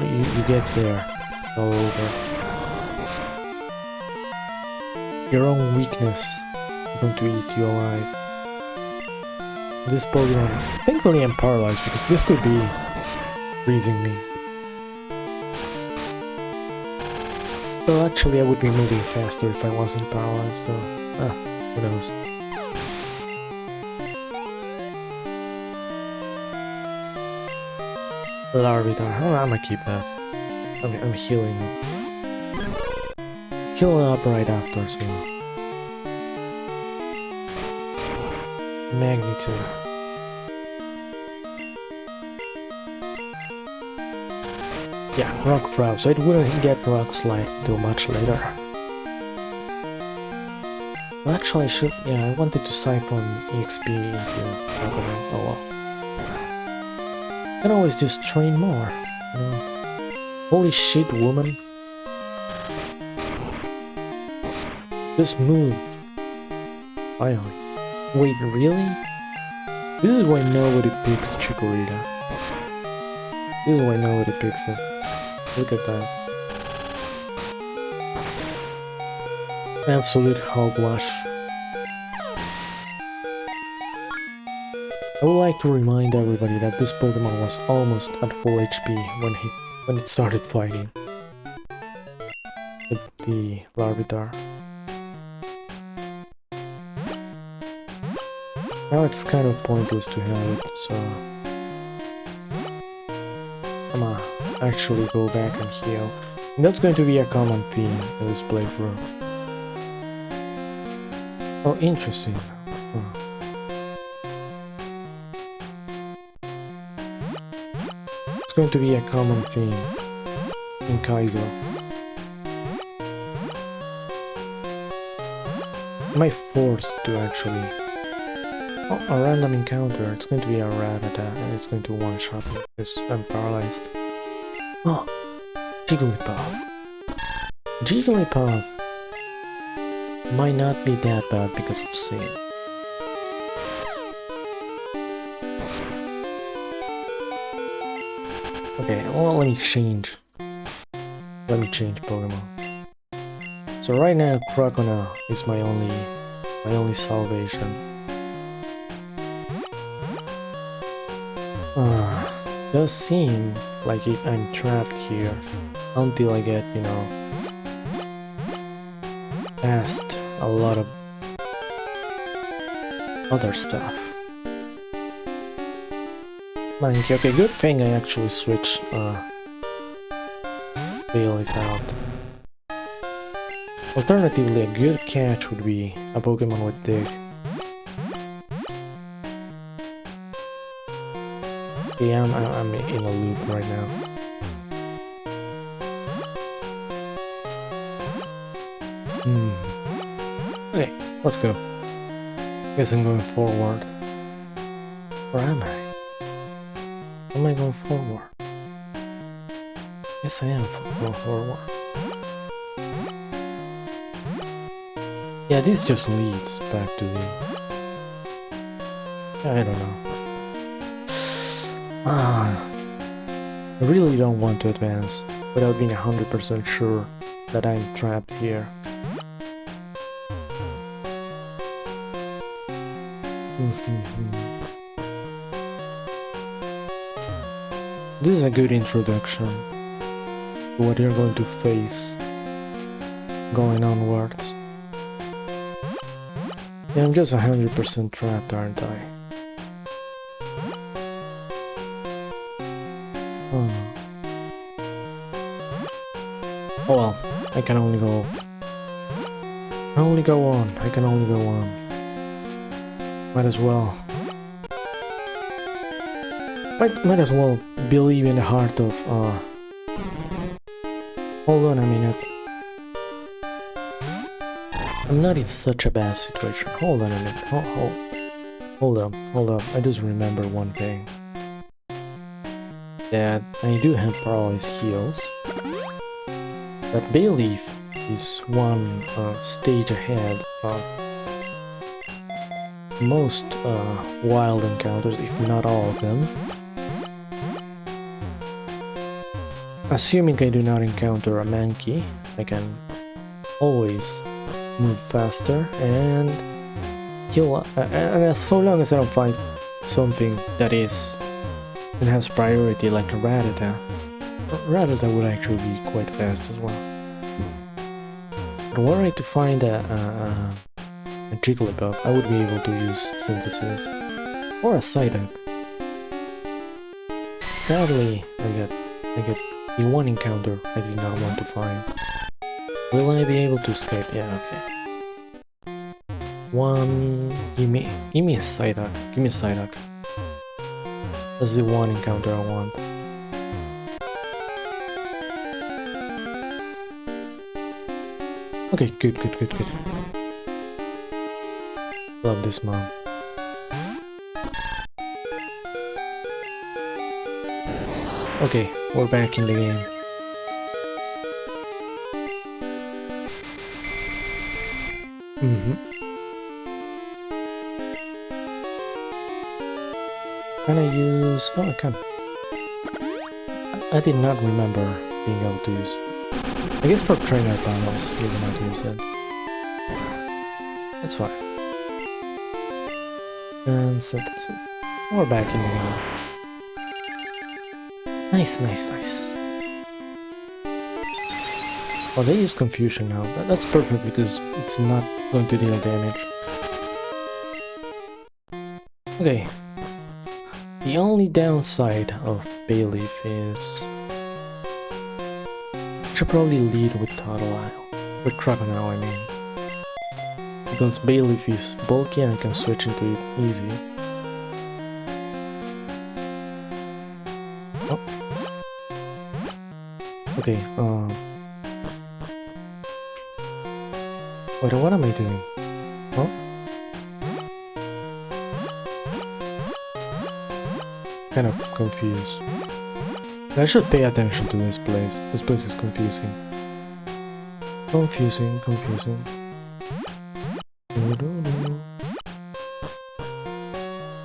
get there, it's all over. Your own weakness is going to eat you alive. This Pokemon, thankfully I'm paralyzed because this could be freezing me. Well, actually I would be moving faster if I wasn't paralyzed, so who knows. Larvitar, oh, I'm gonna keep that. I'm healing it. Kill it up right after, so... Magnitude. Yeah, Rock Frog, so it wouldn't get Rock Slide till much later. Well, actually I should... yeah, I wanted to siphon EXP into Pokemon, oh well. I can always just train more, you know. Holy shit, woman. Just move. Finally. Wait, really? This is why nobody picks Chikorita. This is why nobody picks it. Look at that. Absolute hogwash. I would like to remind everybody that this Pokemon was almost at full HP when it started fighting with the Larvitar. Now it's kind of pointless to have it, so I'm gonna actually go back and heal. And that's going to be a common theme in this playthrough. Oh, interesting. It's going to be a common theme in Kaizo. Am I forced to actually... oh, a random encounter. It's going to be a Rattata and it's going to one-shot me because I'm paralyzed. Oh, Jigglypuff. Jigglypuff might not be that bad because of Sin. Okay, well, let me change. Let me change Pokemon. So right now, Crocodile is my only salvation. Does seem like I'm trapped here until I get, you know, past a lot of other stuff. Like, okay, good thing I actually switched Bayleaf out. Alternatively, a good catch would be a Pokemon with Dig. Yeah, I'm in a loop right now. Okay, let's go. Guess I'm going forward. Or am I? Am I going forward? Yes, I am going forward. Yeah, this just leads back to the... I don't know. I really don't want to advance without being 100% sure that I'm trapped here. This is a good introduction to what you're going to face going onwards. Yeah, I'm just 100% trapped, aren't I? Oh well, I can only go... I can only go on. Might as well. Might as well believe in the heart of, Hold on a minute. I'm not in such a bad situation. Hold on a minute. Hold up. I just remember one thing. That I do have paralyzed heals. That Bayleaf is one stage ahead of most wild encounters, if not all of them. Assuming I do not encounter a Mankey, I can always move faster and kill, and so long as I don't find something that has priority like a Rattata. Rattata would actually be quite fast as well. But were I to find a Jigglypuff, I would be able to use Synthesis or a Psyduck. Sadly, I get the one encounter I did not want to find. Will I be able to escape? Yeah, okay. Give me a Psyduck. Give me a Psyduck. That's the one encounter I want. Okay, good. Love this mom. Okay, we're back in the game. Can I use... Oh, I can. I did not remember being able to use... I guess for trainer battles, you're gonna have to use it. That's fine. And Synthesis. We're back in the game. Nice. Oh, they use Confusion now. That's perfect because it's not going to deal damage. Okay. The only downside of Bayleaf is... I should probably lead with Totodile. With Crocodile, I mean. Because Bayleaf is bulky and I can switch into it easy. Oh. Okay, wait, what am I doing? Huh? Kind of confused. I should pay attention to this place. This place is confusing. Confusing.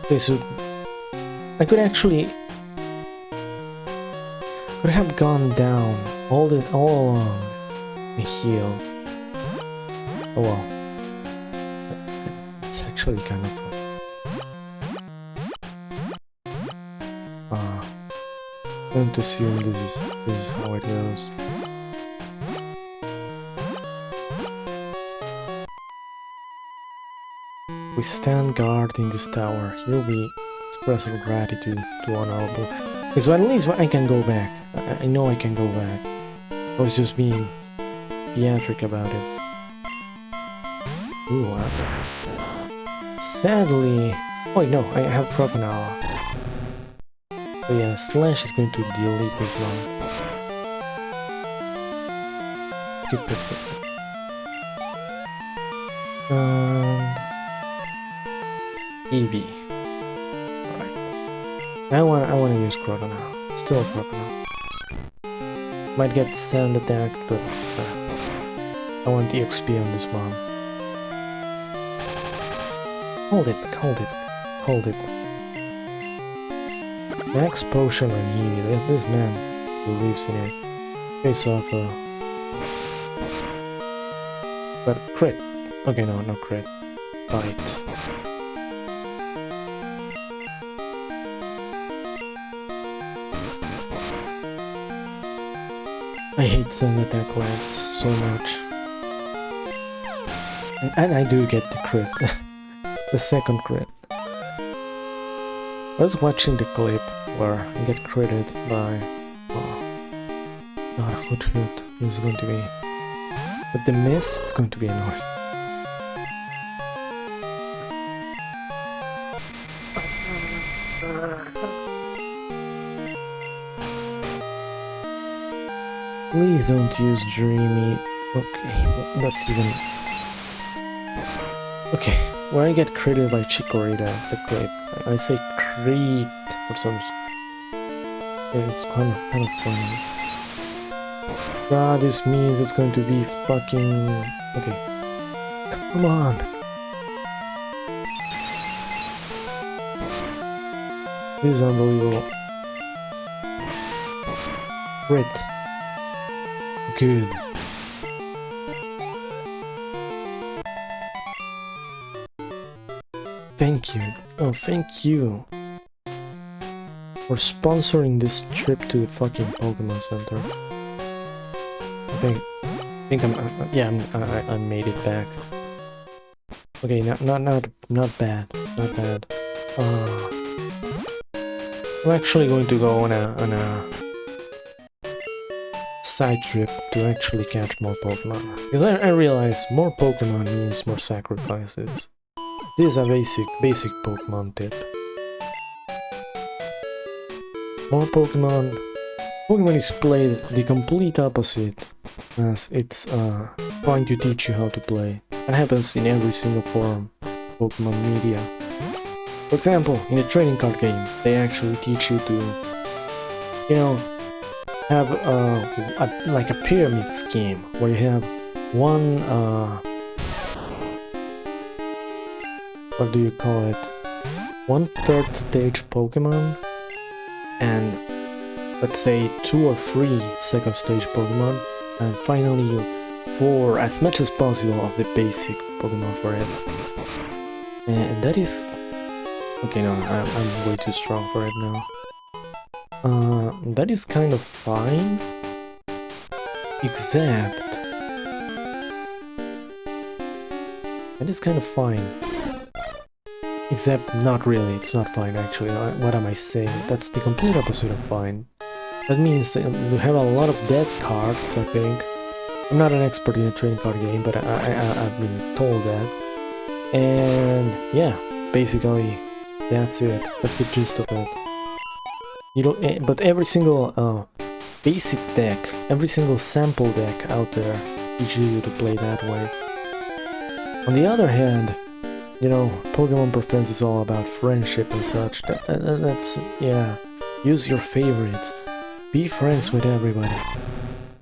Okay, so I could actually have gone down all along the hill. Oh well. It's actually kind of fun. I'm going to assume this is how it goes. We stand guard in this tower. Here we express our gratitude to Honorable. Okay, so at least I can go back. I know I can go back. I was just being theatric about it. Ooh, sadly... Oh wait, no, I have Crocodile. So yeah, Slash is going to delete this one. Good, perfect. EB. Alright. I wanna use Crocodile. Still Crocodile. Might get sand attacked, but I want the XP on this one. Hold it. Max potion on Eevee. This man believes in it. Face off but crit. Okay, no crit. Bite. I hate sand attack lance so much. And I do get the crit. The second crit. I was watching the clip where I get critted by... Oh, God, how good this is going to be. But the miss is going to be annoying. Please don't use Dreamy. Okay, that's even... Okay, where I get critted by Chikorita, the clip. I say crit for some... It's kind of funny. God, this means it's going to be fucking... Okay. Come on! This is unbelievable. Crit. Good. Thank you. Oh, thank you for sponsoring this trip to the fucking Pokemon Center. I think I made it back. Okay, not bad. Not bad. I'm actually going to go on a side trip to actually catch more Pokemon. Because I realize more Pokemon means more sacrifices. This is a basic Pokemon tip. More Pokemon is played the complete opposite, as it's trying to teach you how to play. That happens in every single form of Pokemon media. For example, in a trading card game, they actually teach you to, you know, have like a pyramid scheme where you have one what do you call it? One third stage Pokemon and let's say 2 or 3 second stage Pokemon, and finally 4 as much as possible of the basic Pokemon for it. And that is okay. No, I'm way too strong for it now. That is kind of fine, except that is kind of fine. Except not really, it's not fine actually. What am I saying? That's the complete opposite of fine. That means you have a lot of dead cards, I think. I'm not an expert in a trading card game, but I've been told that. And yeah, basically that's it. That's the gist of it. You don't, but every single basic deck, every single sample deck out there teaches you to play that way. On the other hand, you know, Pokemon Professor is all about friendship and such. That's, yeah, use your favorites. be friends with everybody.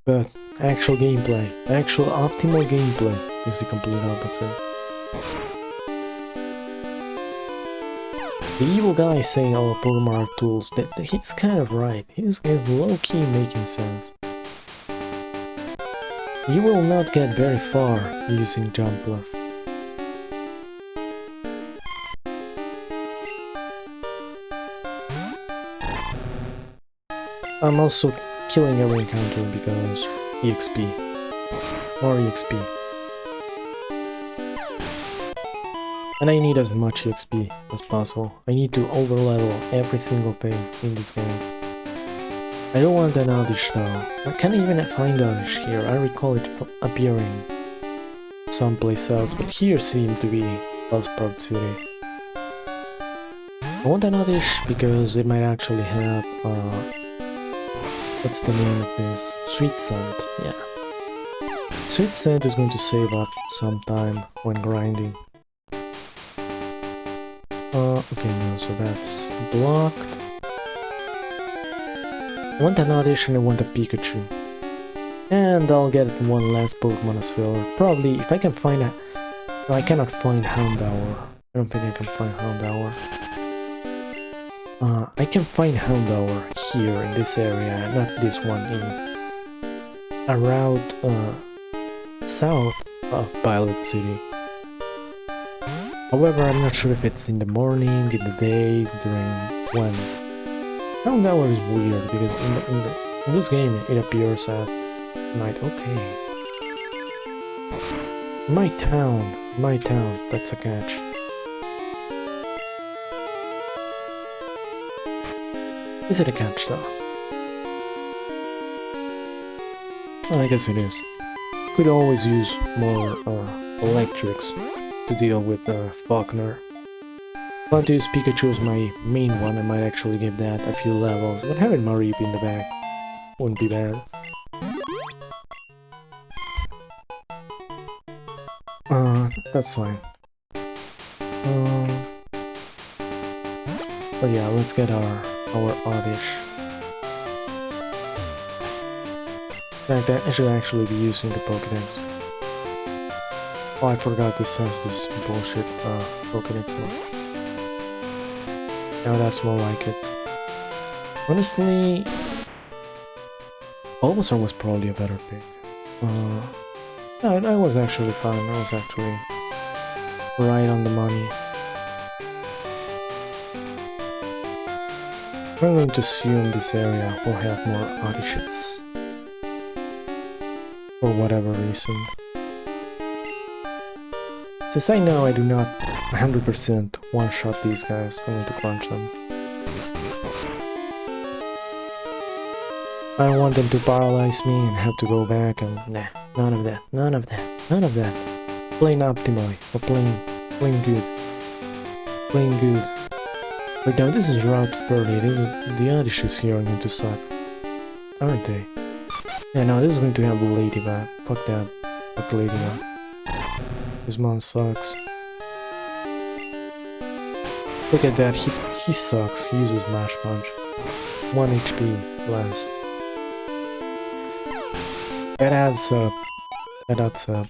But actual gameplay, actual optimal gameplay is the complete opposite. The evil guy saying all Pokemon are tools, that he's kind of right. He's low-key making sense. You will not get very far using Jump Bluff. I'm also killing every encounter because EXP. More EXP. And I need as much EXP as possible. I need to overlevel every single thing in this game. I don't want an Oddish though. I can't even find Oddish here. I recall it appearing someplace else, but here seemed to be Buzzsprout City. I want an Oddish because it might actually have what's the name of this? Sweet Scent, yeah. Sweet Scent is going to save up some time when grinding. Okay, no, so that's blocked. I want an Oddish and I want a Pikachu. And I'll get one last Pokemon as well. Probably, if I can find a... No, I cannot find Houndour. I don't think I can find Houndour. I can find Houndour here in this area, not this one, in around south of Violet City. However, I'm not sure if it's in the morning, in the day, during when. Houndour is weird because in this game it appears at night. Okay. My town, that's a catch. Is it a catch though? I guess it is. Could always use more electrics to deal with Faulkner. If I want to use Pikachu as my main one, I might actually give that a few levels, but having Mareep in the back wouldn't be bad. That's fine. But yeah, let's get our Oddish. In fact, I should actually be using the Pokédex. Oh, I forgot this has this bullshit Pokédex mode. Now that's more like it. Honestly, Bulbasaur was probably a better pick. No, I was actually fine. I was actually right on the money. I'm going to assume this area will have more Oddishes. For whatever reason. Since I know I do not 100% one-shot these guys, I'm going to crunch them. I don't want them to paralyze me and have to go back and nah, none of that, none of that, none of that. Playing optimally, or playing good. Playing good. But now this is Route 30, the Oddishes here are going to suck. Aren't they? Yeah, no, this is going to have a Ladybug. Fuck that. Fuck Ladybug. This mon sucks. Look at that, he sucks. He uses Mash Punch. 1 HP less. That adds up. That adds up.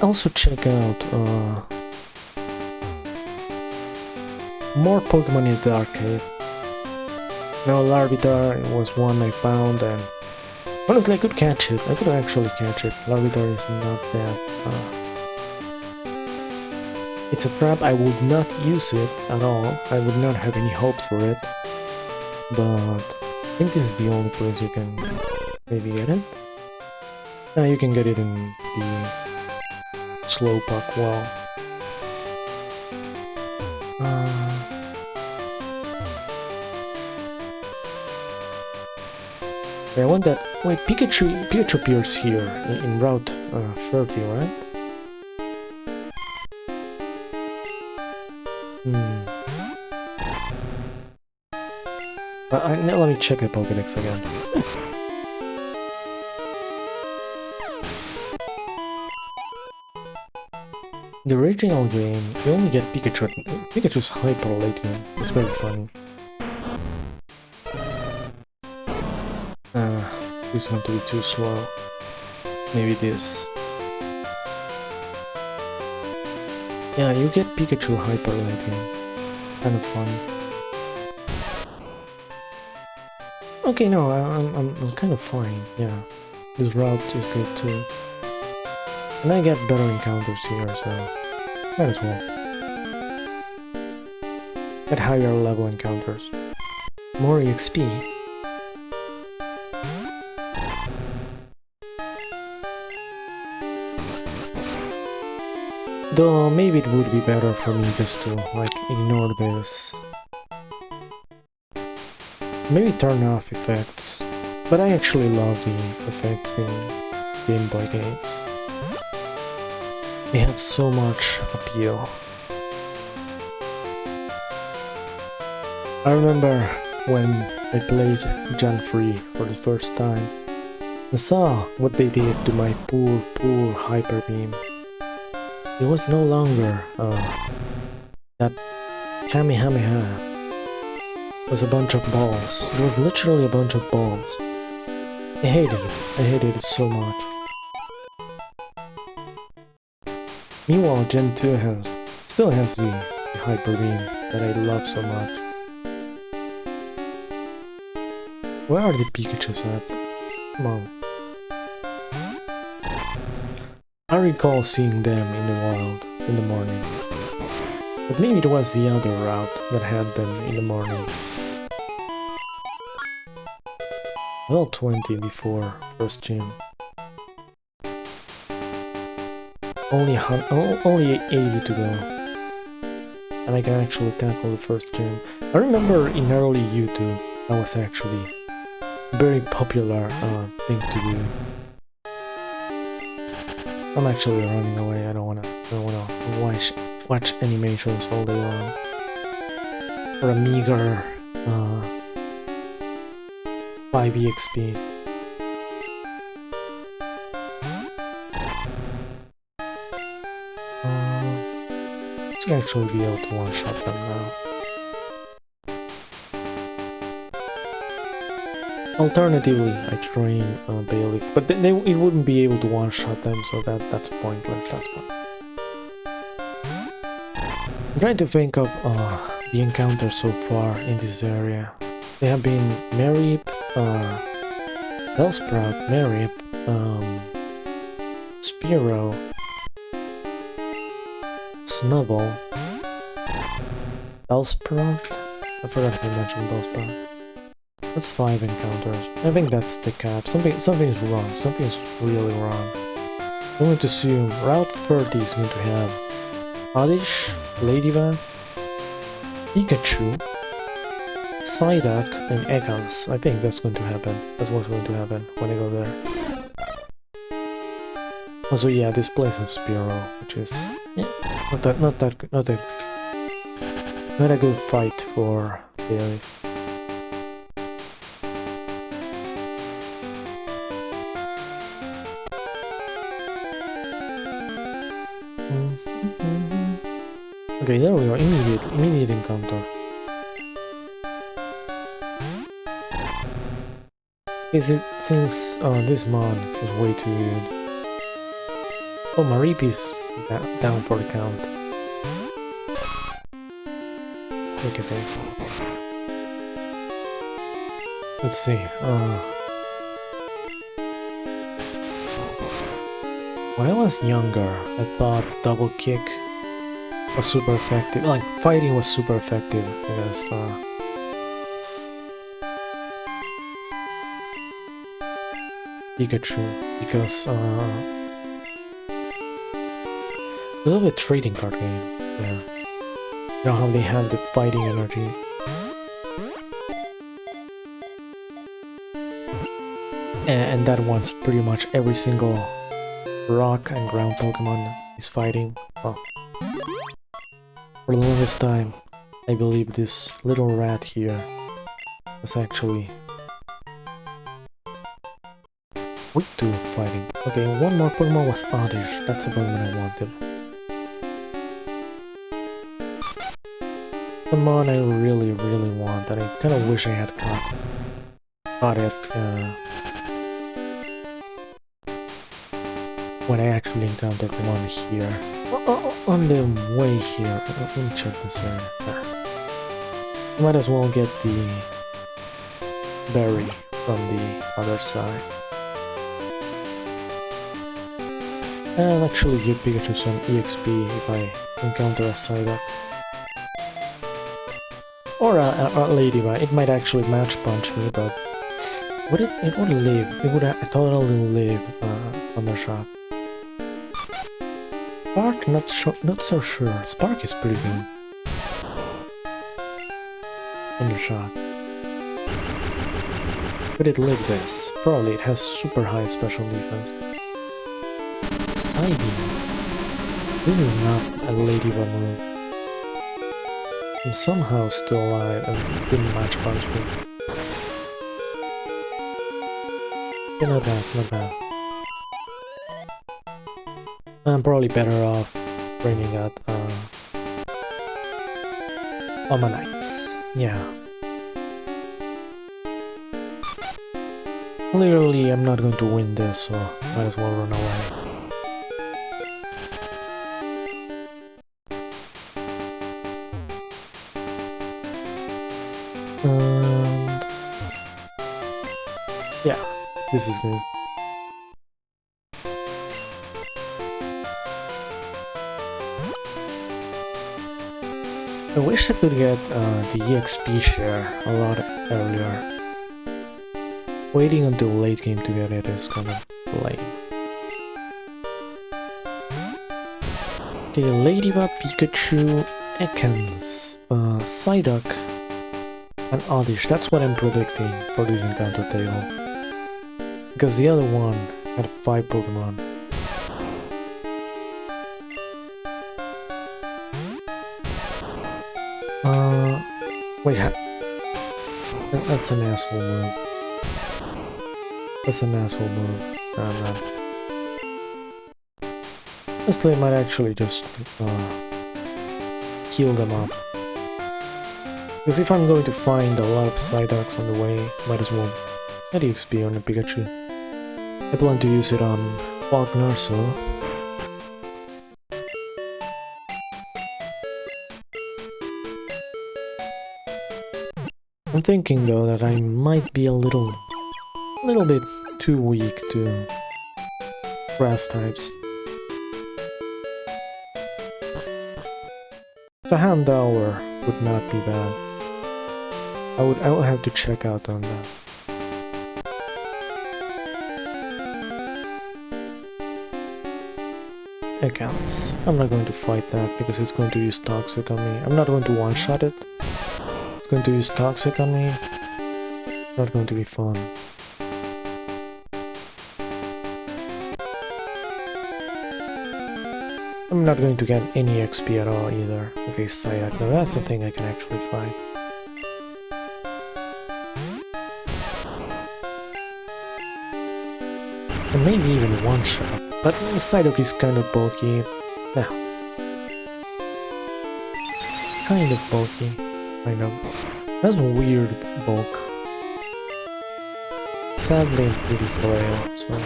Also check out more Pokemon in the arcade. Now Larvitar was one I found and honestly I could catch it. I could actually catch it. Larvitar is not that it's a trap. I would not use it at all. I would not have any hopes for it. But I think this is the only place you can maybe get it. You can get it in the Slowpoke well. I want that. Wait, Pikachu appears here in Route 30, right? Now let me check the Pokédex again. The original game, you only get Pikachu. Pikachu's hyper late game. It's very funny. This is going to be too slow. Maybe this. Yeah, you get Pikachu hyper lagging. Kind of fun. Okay, no, I'm kind of fine. Yeah, this route is good too, and I get better encounters here, so might as well get higher level encounters. More EXP. Though maybe it would be better for me just to like ignore this. Maybe turn off effects. But I actually love the effects in Game Boy games. They had so much appeal. I remember when I played Gen 3 for the first time and saw what they did to my poor Hyper Beam. It was no longer that Kamehameha. It was a bunch of balls. It was literally a bunch of balls. I hated it. I hated it so much. Meanwhile, Gen 2 still has the Hyper Beam that I love so much. Where are the Pikachus at? Come on. I recall seeing them in the wild in the morning. But maybe it was the other route that had them in the morning. Well, 20 before first gym. Only 80 to go. And I can actually tackle the first gym. I remember in early YouTube, that was actually a very popular thing to do. I'm actually running away. I don't wanna watch animations all day long for a meager 5 EXP. Should actually be able to one-shot them now. Alternatively, I train Bailiff, but it wouldn't be able to one-shot them, so that's pointless. That's pointless. I'm trying to think of the encounters so far in this area. They have been Mareep, Bellsprout, Mareep, Spearow, Snubble, Bellsprout. I forgot to mention Bellsprout. That's 5 encounters. I think that's the cap. Something's wrong. Something's really wrong. I'm going to assume Route 30 is going to have Oddish, Ladybug, Pikachu, Psyduck, and Ekans. I think that's going to happen. That's what's going to happen when I go there. Also, yeah, this place has Spearow, which is not a good fight for Bailey. Okay, there we are. Immediate encounter. Since this mod is way too good. Oh, Mareep is down for the count. Look at that. Let's see. When I was younger, I thought double kick was super effective. Like, fighting was super effective against Pikachu, because it was a trading card game. Yeah, you know how they have the fighting energy. And that one's pretty much every single rock and ground Pokemon is fighting. Well, for the longest time, I believe this little rat here was actually weak to fighting. Okay, one more Pokemon was Oddish. That's the Pokemon I wanted. Pokemon I really want that I kind of wish I had caught. got it when I actually encountered one here. On the way here, let me check this area. Might as well get the berry from the other side. I'll actually give Pikachu some EXP if I encounter a Psyduck. Or a Ladybug. It might actually match punch me, but it would live. It would totally live Thundershock. Spark, not so sure. Spark is pretty good. Thundershock. Could it live this? Probably it has super high special defense. Psybeam. This is not a Ladybug move. I'm somehow still alive and didn't match punch me. Yeah, not bad, not bad. I'm probably better off training at Omanytes. Yeah. Clearly I'm not going to win this, so might as well run away. And yeah, this is good. I wish I could get the EXP share a lot earlier. Waiting until late game to get it is kinda lame. Okay, Ladybug, Pikachu, Ekans, Psyduck, and Oddish. That's what I'm predicting for this encounter table. Because the other one had 5 Pokemon. Wait, that's an asshole move. That's an asshole move. Man. Honestly, I might actually just heal them up. Because if I'm going to find a lot of Psyducks on the way, might as well get EXP on a Pikachu. I plan to use it on Faulkner, so... I'm thinking though that I might be a little bit too weak to grass types. The Houndour would not be bad. I would have to check out on that. Accounts. I'm not going to fight that because it's going to use Toxic on me. I'm not going to one-shot it. It's going to use Toxic on me. Not going to be fun. I'm not going to get any XP at all either. Okay, Psyduck. Now that's the thing I can actually fight. And maybe even one shot. But Psyduck is kind of bulky. Yeah. Kind of bulky. Kind of. That's a weird bulk. Sadly, I'm pretty frail, so...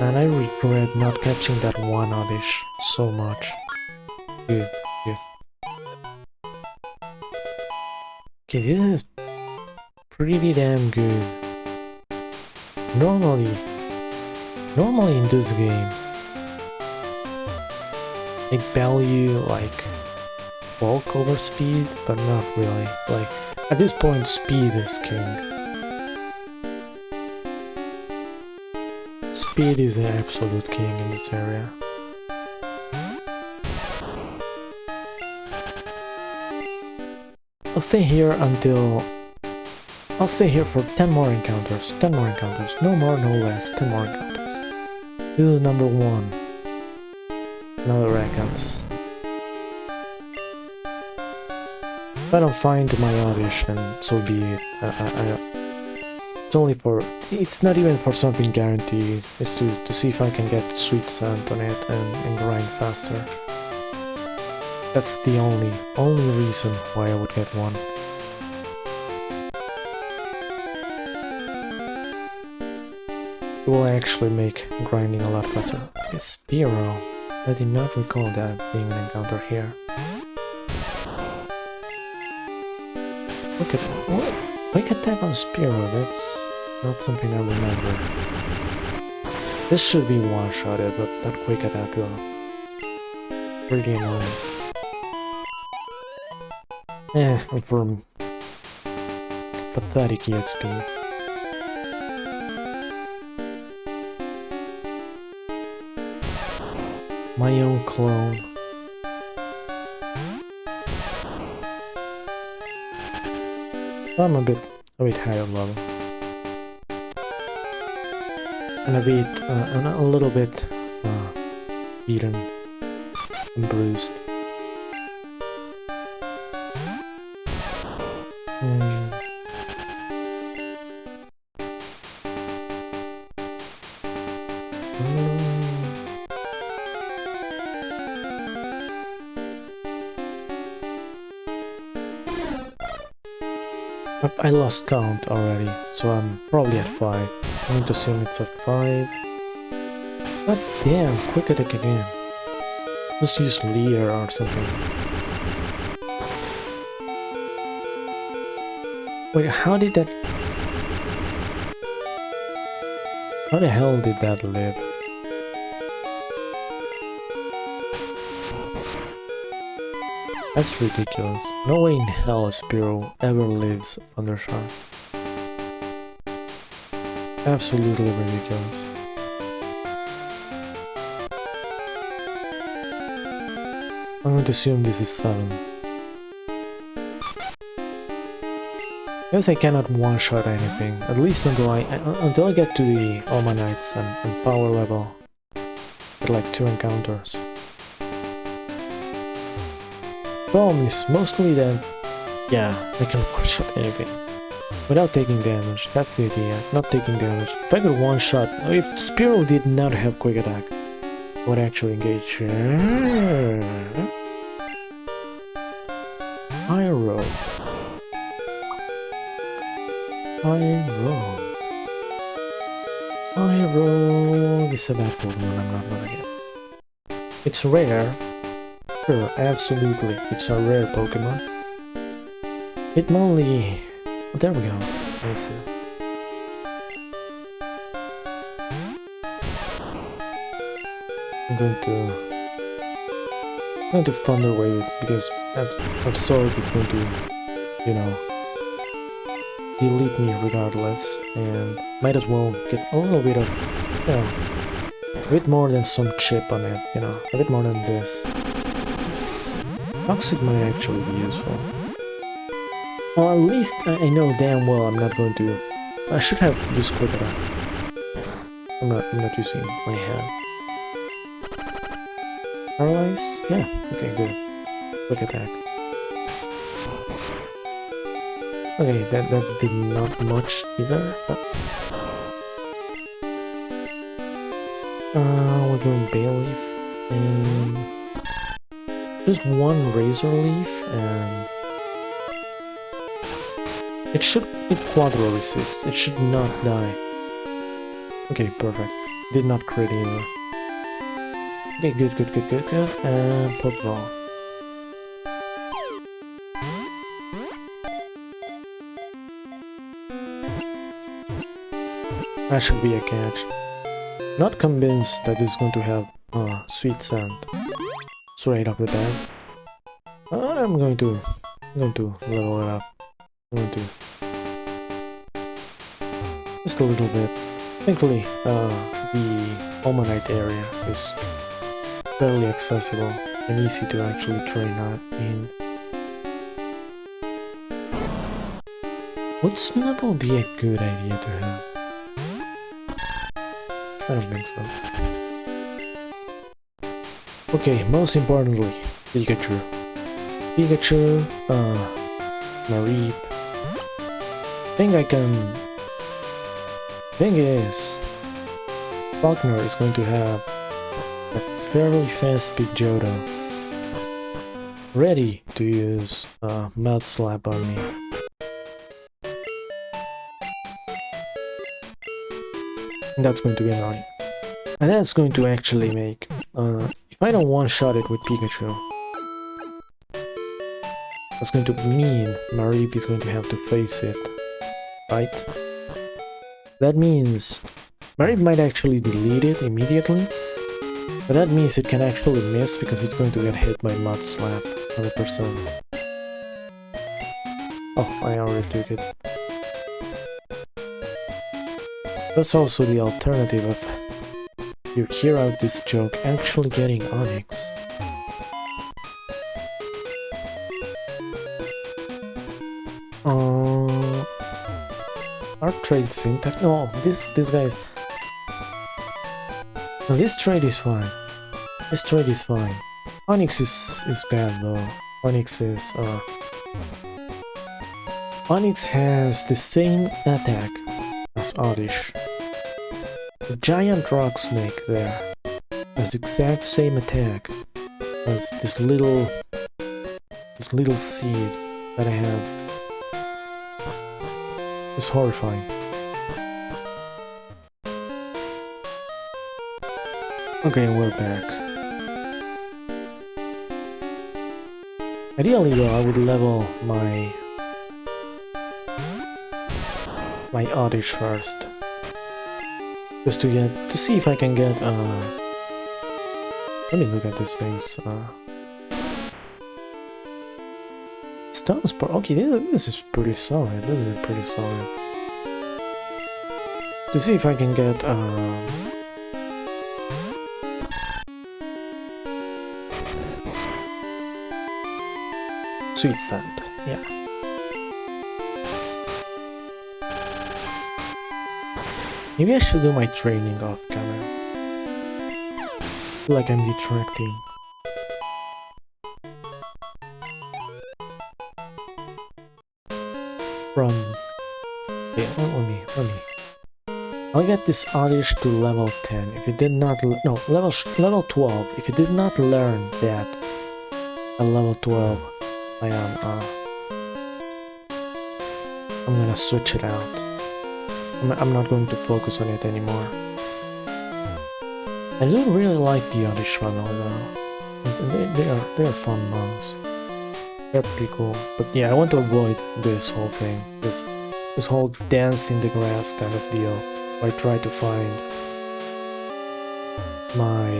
And I regret not catching that one Oddish so much. Good. Okay, this is pretty damn good. Normally in this game, I value like bulk over speed, but not really. Like at this point, speed is king. Speed is an absolute king in this area. I'll stay here for 10 more encounters. 10 more encounters. No more, no less. 10 more encounters. This is number 1. Another Ekans. If I don't find my Oddish, then so be it. It's only for... It's not even for something guaranteed. It's to see if I can get Sweet Scent on it and grind faster. That's the only reason why I would get one. will actually make grinding a lot faster. A Spearow. I did not recall that being an encounter here. Look at that. What? Quick attack on Spearow, that's not something I remember. This should be one-shotted, but that quick attack though. Pretty annoying. For pathetic EXP. My own clone. I'm a bit higher level. And a little bit beaten and bruised. I lost count already, so I'm probably at 5. I'm going to assume it's at 5. But damn, quick attack again. Just use Leer or something. Wait, how the hell did that live? That's ridiculous. No way in hell a Spearow ever lives Thundershock. Absolutely ridiculous. I'm going to assume this is 7. Guess I cannot one-shot anything, at least until I get to the Omanytes and power level. At like 2 encounters. Problem is mostly that, yeah, I can one-shot anything without taking damage. That's the idea, not taking damage. If I could one-shot, if Spearow did not have quick attack, I would actually engage. Pyro. This is a bad Pokemon, I'm not gonna get. It's rare. Sure, absolutely, it's a rare Pokemon. Hitmonlee. Oh, there we go. Let's see. I'm going to Thunder Wave because Absorb is going to, you know, delete me regardless, and might as well get a little bit of, you know, a bit more than some chip on it, you know, a bit more than this. Toxic might actually be useful. Well, at least I know damn well I'm not going to. I should have used quick attack. I'm not using my hand. Paralyze? Yeah. Okay, good. Quick attack. Okay, that did not much either, but we're going Bayleaf and just one Razor Leaf, and it should Quadro resist. It should not die. Okay, perfect. Did not crit either. Okay, good. And Pokeball. That should be a catch. Not convinced that it's going to have Sweet Scent straight off the bat. I'm going to level it up. I'm going to just a little bit. Thankfully, the Omanyte area is fairly accessible and easy to actually train out in. Would Snubble be a good idea to have? I don't think so. Okay, most importantly, Pikachu. Mareep. Thing is, Falkner is going to have a fairly fast Pidgeotto ready to use Mud Slap on me. And that's going to be annoying. And that's going to actually make... if I don't one-shot it with Pikachu, that's going to mean Mareep is going to have to face it, right? That means Mareep might actually delete it immediately, but that means it can actually miss because it's going to get hit by Mud Slap, 100%. Oh, I already took it. That's also the alternative of you hear out this joke actually getting Onix. Our trade syntax? No, this guy's... No, this trade is fine. This trade is fine. Onix is bad though. Onix is Onix has the same attack as Oddish. The giant rock snake there has the exact same attack as this little seed that I have. It's horrifying. Okay, we're back. Ideally though, I would level my Oddish first. Just to see if I can get let me look at these things. Stones per... Okay, this is pretty solid. This is pretty solid. To see if I can get Sweet Scent, yeah. Maybe I should do my training off camera. I feel like I'm detracting. From... Yeah, let me... I'll get this Oddish to level 10 if you did not... No, level 12. If you did not learn that at level 12 I am... I'm gonna switch it out. I'm not going to focus on it anymore. I do really like the Oddish funnel though. They are fun mounts. They're pretty cool. But yeah, I want to avoid this whole thing. This whole dance in the grass kind of deal. Where I try to find my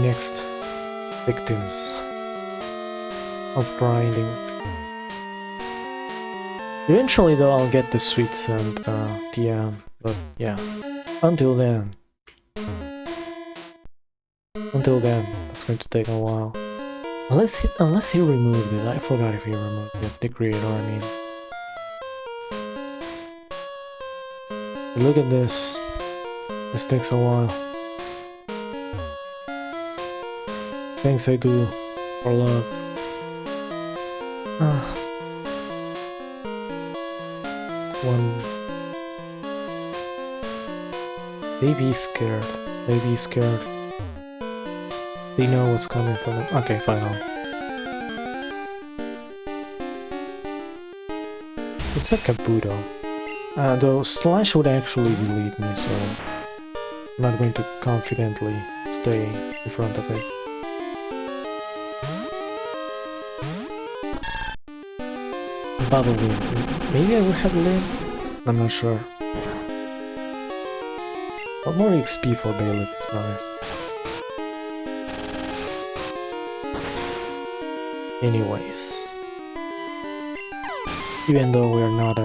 next victims of grinding. Eventually though I'll get the Sweet Scent TM, but yeah, until then it's going to take a while. Unless he removed it. I forgot if he removed it, the creator I mean. But look at this. This takes a while. Thanks I do for love. One. Baby scared. Baby scared. They know what's coming from them. Okay, final. It's a Kabuto. Though Slash would actually delete me, so I'm not going to confidently stay in front of it. Bubble Beam. Maybe I would have lived? I'm not sure. But more XP for Bailiff is nice. Anyways. Even though we are not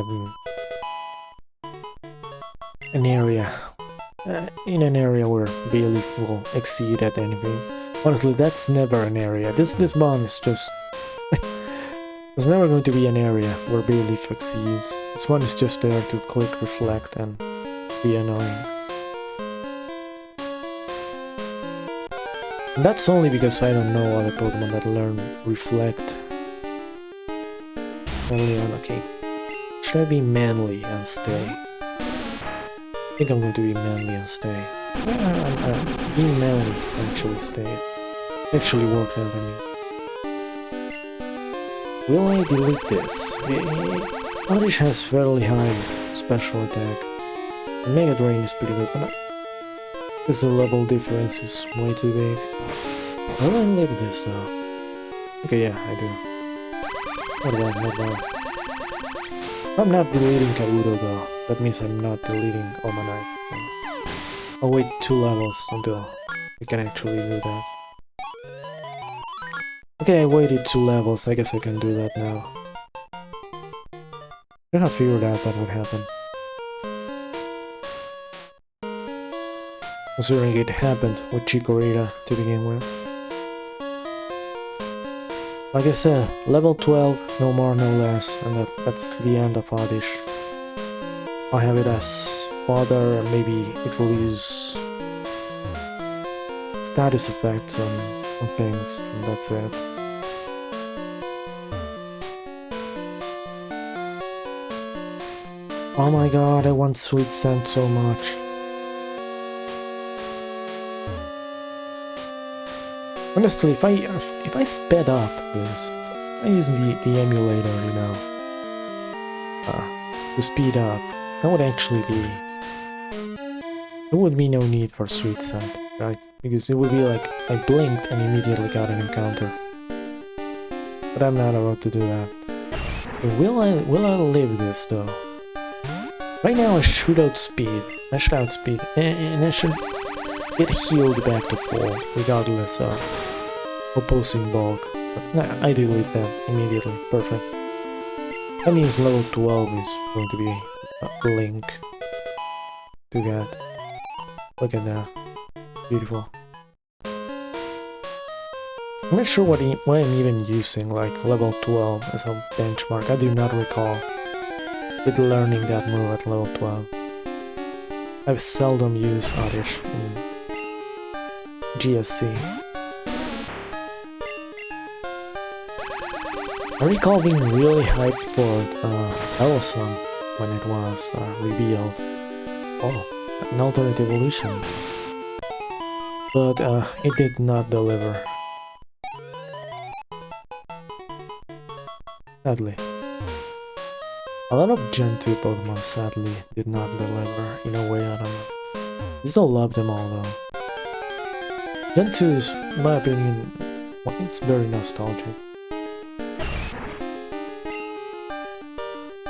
an area in an area where Bailiff will exceed at anything. Honestly, that's never an area. This bomb is just... There's never going to be an area where Bailiff exceeds. This one is just there to click, reflect, and be annoying. And that's only because I don't know other Pokemon that learn reflect early on. Okay, should I be manly and stay? I think I'm going to be manly and stay. Yeah, being manly actually stay. Actually worked out, I mean. Will I delete this? Oddish has fairly high special attack. Mega Drain is pretty good, but because the level difference is way too big. Will I live this now? Okay, yeah, I do. Not bad, not bad. I'm not deleting Kabuto though. That means I'm not deleting Omanyte. I'll wait 2 levels until we can actually do that. Okay, I waited 2 levels. I guess I can do that now. I have figured out that would happen. Considering it happened with Chikorita to begin with. Like I said, level 12, no more, no less, and that's the end of Oddish. I'll have it as fodder, and maybe it will use status effects on things, and that's it. Oh my god, I want Sweet Scent so much. Honestly, if I sped up this, I use the emulator, you know, to speed up, that would actually be... There would be no need for Sweet Scent, right? Because it would be like, I blinked and immediately got an encounter. But I'm not about to do that. Okay, will I live this though? Right now I should outspeed, and I should get healed back to full, regardless of opposing bulk. But nah, I delete that immediately. Perfect. That means level 12 is going to be a link to get. Look at that. Beautiful. I'm not sure what I'm even using, like level 12 as a benchmark. I do not recall with learning that move at level 12. I've seldom used Oddish in GSC. I recall being really hyped for Elson when it was revealed. Oh, an alternate evolution. But it did not deliver. Sadly. A lot of Gen 2 Pokemon sadly did not deliver in a way, I don't know. I still love them all though. Gen 2 is, in my opinion, well, it's very nostalgic.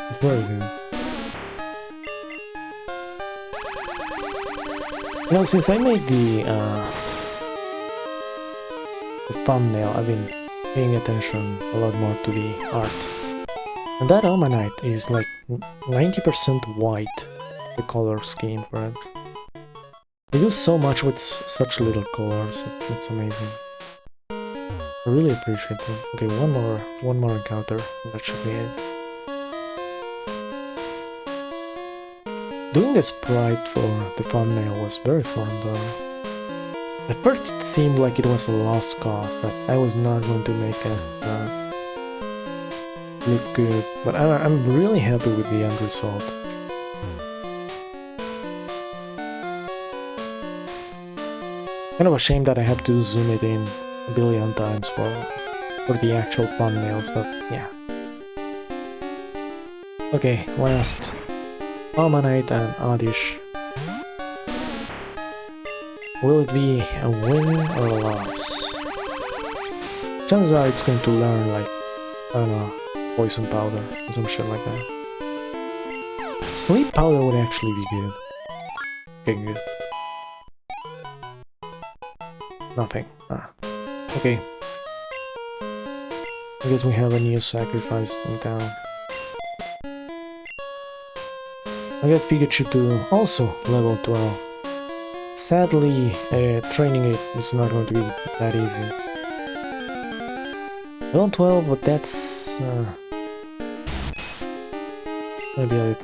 It's very good. You know, since I made the thumbnail, I've been paying attention a lot more to the art. And that Omanyte is like 90% white, the color scheme for it. They do so much with such little colors, it's amazing. I really appreciate it. Okay, one more encounter, that should be it. Doing the sprite for the thumbnail was very fun though. At first it seemed like it was a lost cause, that I was not going to make a look good, but I'm really happy with the end result. Kind of a shame that I have to zoom it in a billion times for the actual thumbnails, but yeah. Okay, last Omanyte and Oddish. Will it be a win or a loss? Chances are it's going to learn, like, I don't know, poison powder or some shit like that. Sleep powder would actually be good. Okay, good. Nothing. Ah. Okay. I guess we have a new sacrifice in town. I got Pikachu to also level 12. Sadly, training it is not going to be that easy. Level 12, but that's gonna be a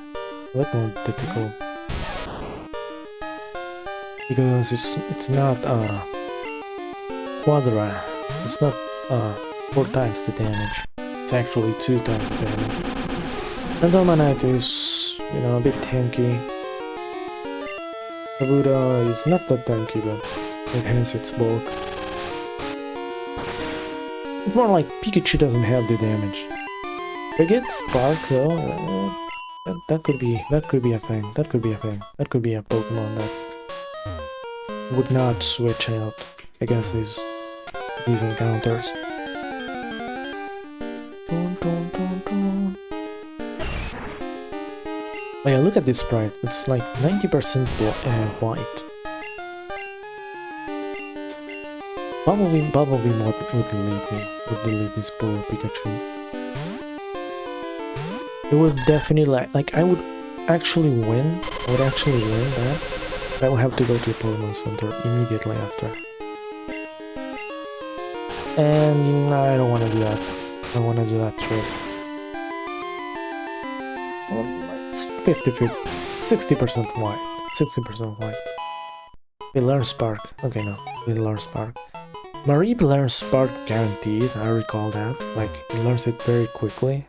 bit more difficult. Because it's not Quadra. It's not 4 times the damage. It's actually 2 times the damage. And Omanyte is, you know, a bit tanky. Kabuto is not that tanky, but it has its bulk. It's more like Pikachu doesn't have the damage. If I get Spark though, That could be a thing. That could be a thing. That could be a Pokemon that would not switch out against these encounters. Oh yeah, look at this sprite. It's like 90% white. Bubble Beam would delete this poor Pikachu. It would definitely like I would actually win. I would actually win that. I would have to go to a Pokemon Center immediately after. And I don't want to do that. I don't want to do that trick. Well, it's 50-50. 60% white. 60% white. We learn Spark. Okay, no. We learn Spark. Mareep learns Spark guaranteed. I recall that. Like, he learns it very quickly.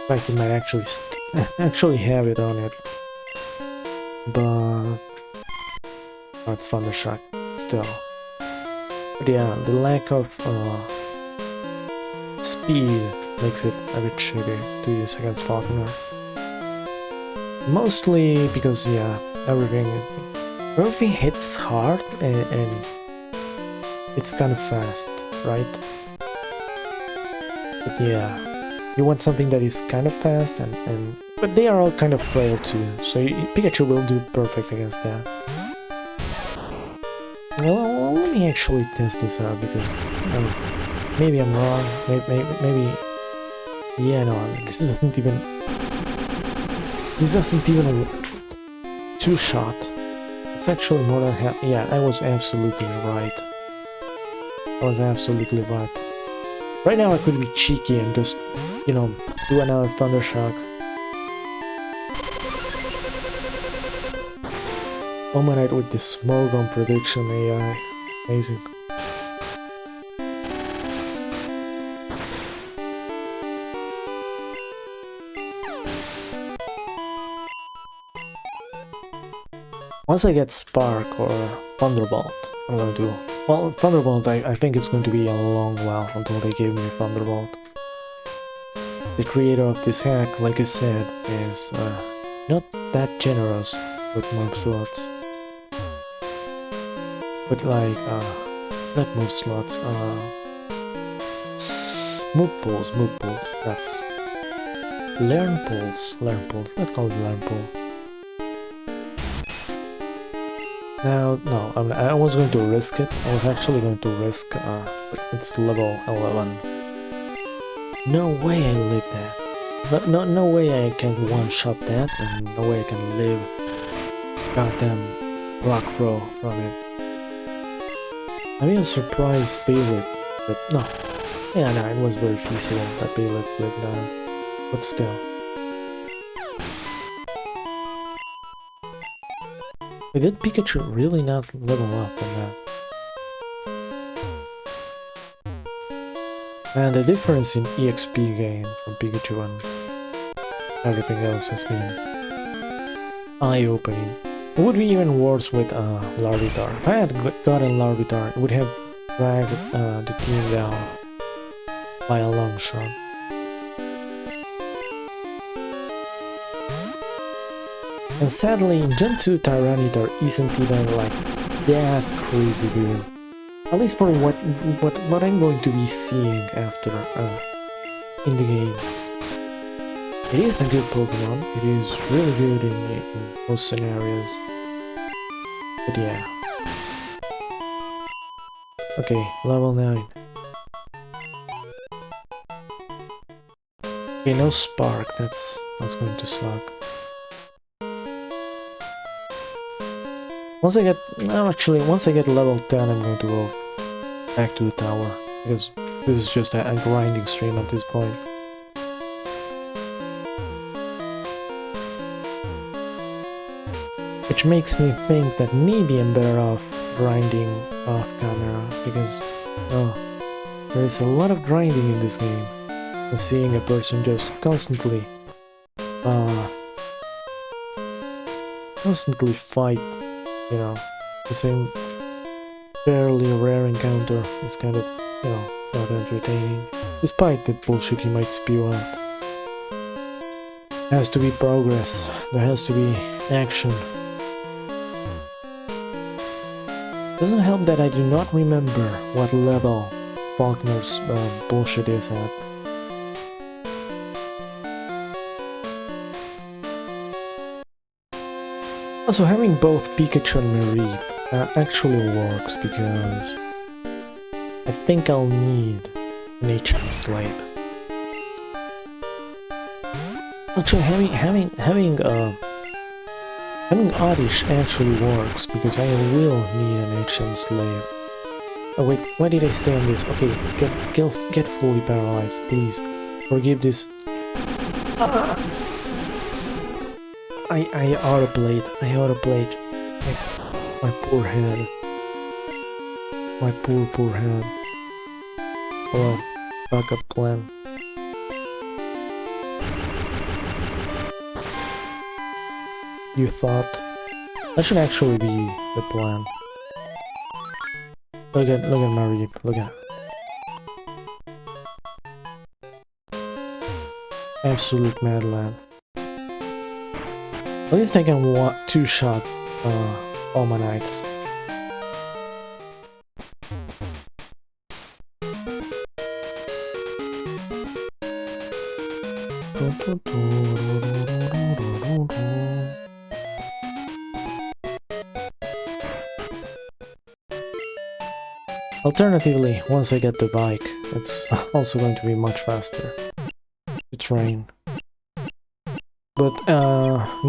Like, he might actually have it on it. But... oh, it's Thundershock. Still. But yeah, the lack of speed makes it a bit shitty to use against Falconer. Mostly because, yeah, everything hits hard and it's kind of fast, right? But yeah, you want something that is kind of fast but they are all kind of frail too, so Pikachu will do perfect against that. Well, let me actually test this out because maybe I'm wrong. Maybe yeah, no, this doesn't even a two-shot. It's actually more than half. Yeah, I was absolutely right. I was absolutely right. Right now I could be cheeky and just, you know, do another Thundershock. Omanyte with the Smogon prediction AI. Amazing. Once I get Spark or Thunderbolt, I'm gonna do... well, Thunderbolt, I think it's going to be a long while until they give me Thunderbolt. The creator of this hack, like I said, is not that generous with move slots. But like, not move slots, move pools, that's... learn pools, let's call it learn pool. Now, no, I was going to risk it. I was actually going to risk, it's level 11. No way I live that. No way I can one-shot that, and no way I can live goddamn rock throw from it. I'm even surprised Bailiff, but no. Yeah, no, it was very feasible that Bailiff lived that, but still. Did Pikachu really not level up on that? And the difference in EXP gain from Pikachu and everything else has been eye-opening. It would be even worse with Larvitar. If I had gotten Larvitar, it would have dragged the team down by a long shot. And sadly, Gen 2 Tyranitar isn't even like that crazy good. At least for what I'm going to be seeing after in the game. It is a good Pokemon. It is really good in most scenarios. But yeah. Okay, level 9. Okay, no Spark. That's going to suck. Once I get level 10, I'm going to go back to the tower, because this is just a grinding stream at this point. Which makes me think that maybe I'm better off grinding off camera, because there is a lot of grinding in this game, and seeing a person just constantly fight, you know, the same fairly rare encounter is kind of, you know, not entertaining, despite the bullshit he might spew out. has to be progress. There has to be action. Doesn't help that I do not remember what level Faulkner's bullshit is at. Also, having both Pikachu and Mareep actually works because I think I'll need an HM Slate. Actually, having Oddish actually works because I will need an HM Slave. Oh wait, why did I stay on this? Okay, get fully paralyzed, please. Forgive this. Ah! I autoplayed. My poor head. My poor head. Well, backup plan. You thought that should actually be the plan. Look at Mareep, look at absolute madland. At least I can two-shot Omanytes. Alternatively, once I get the bike, it's also going to be much faster to train. But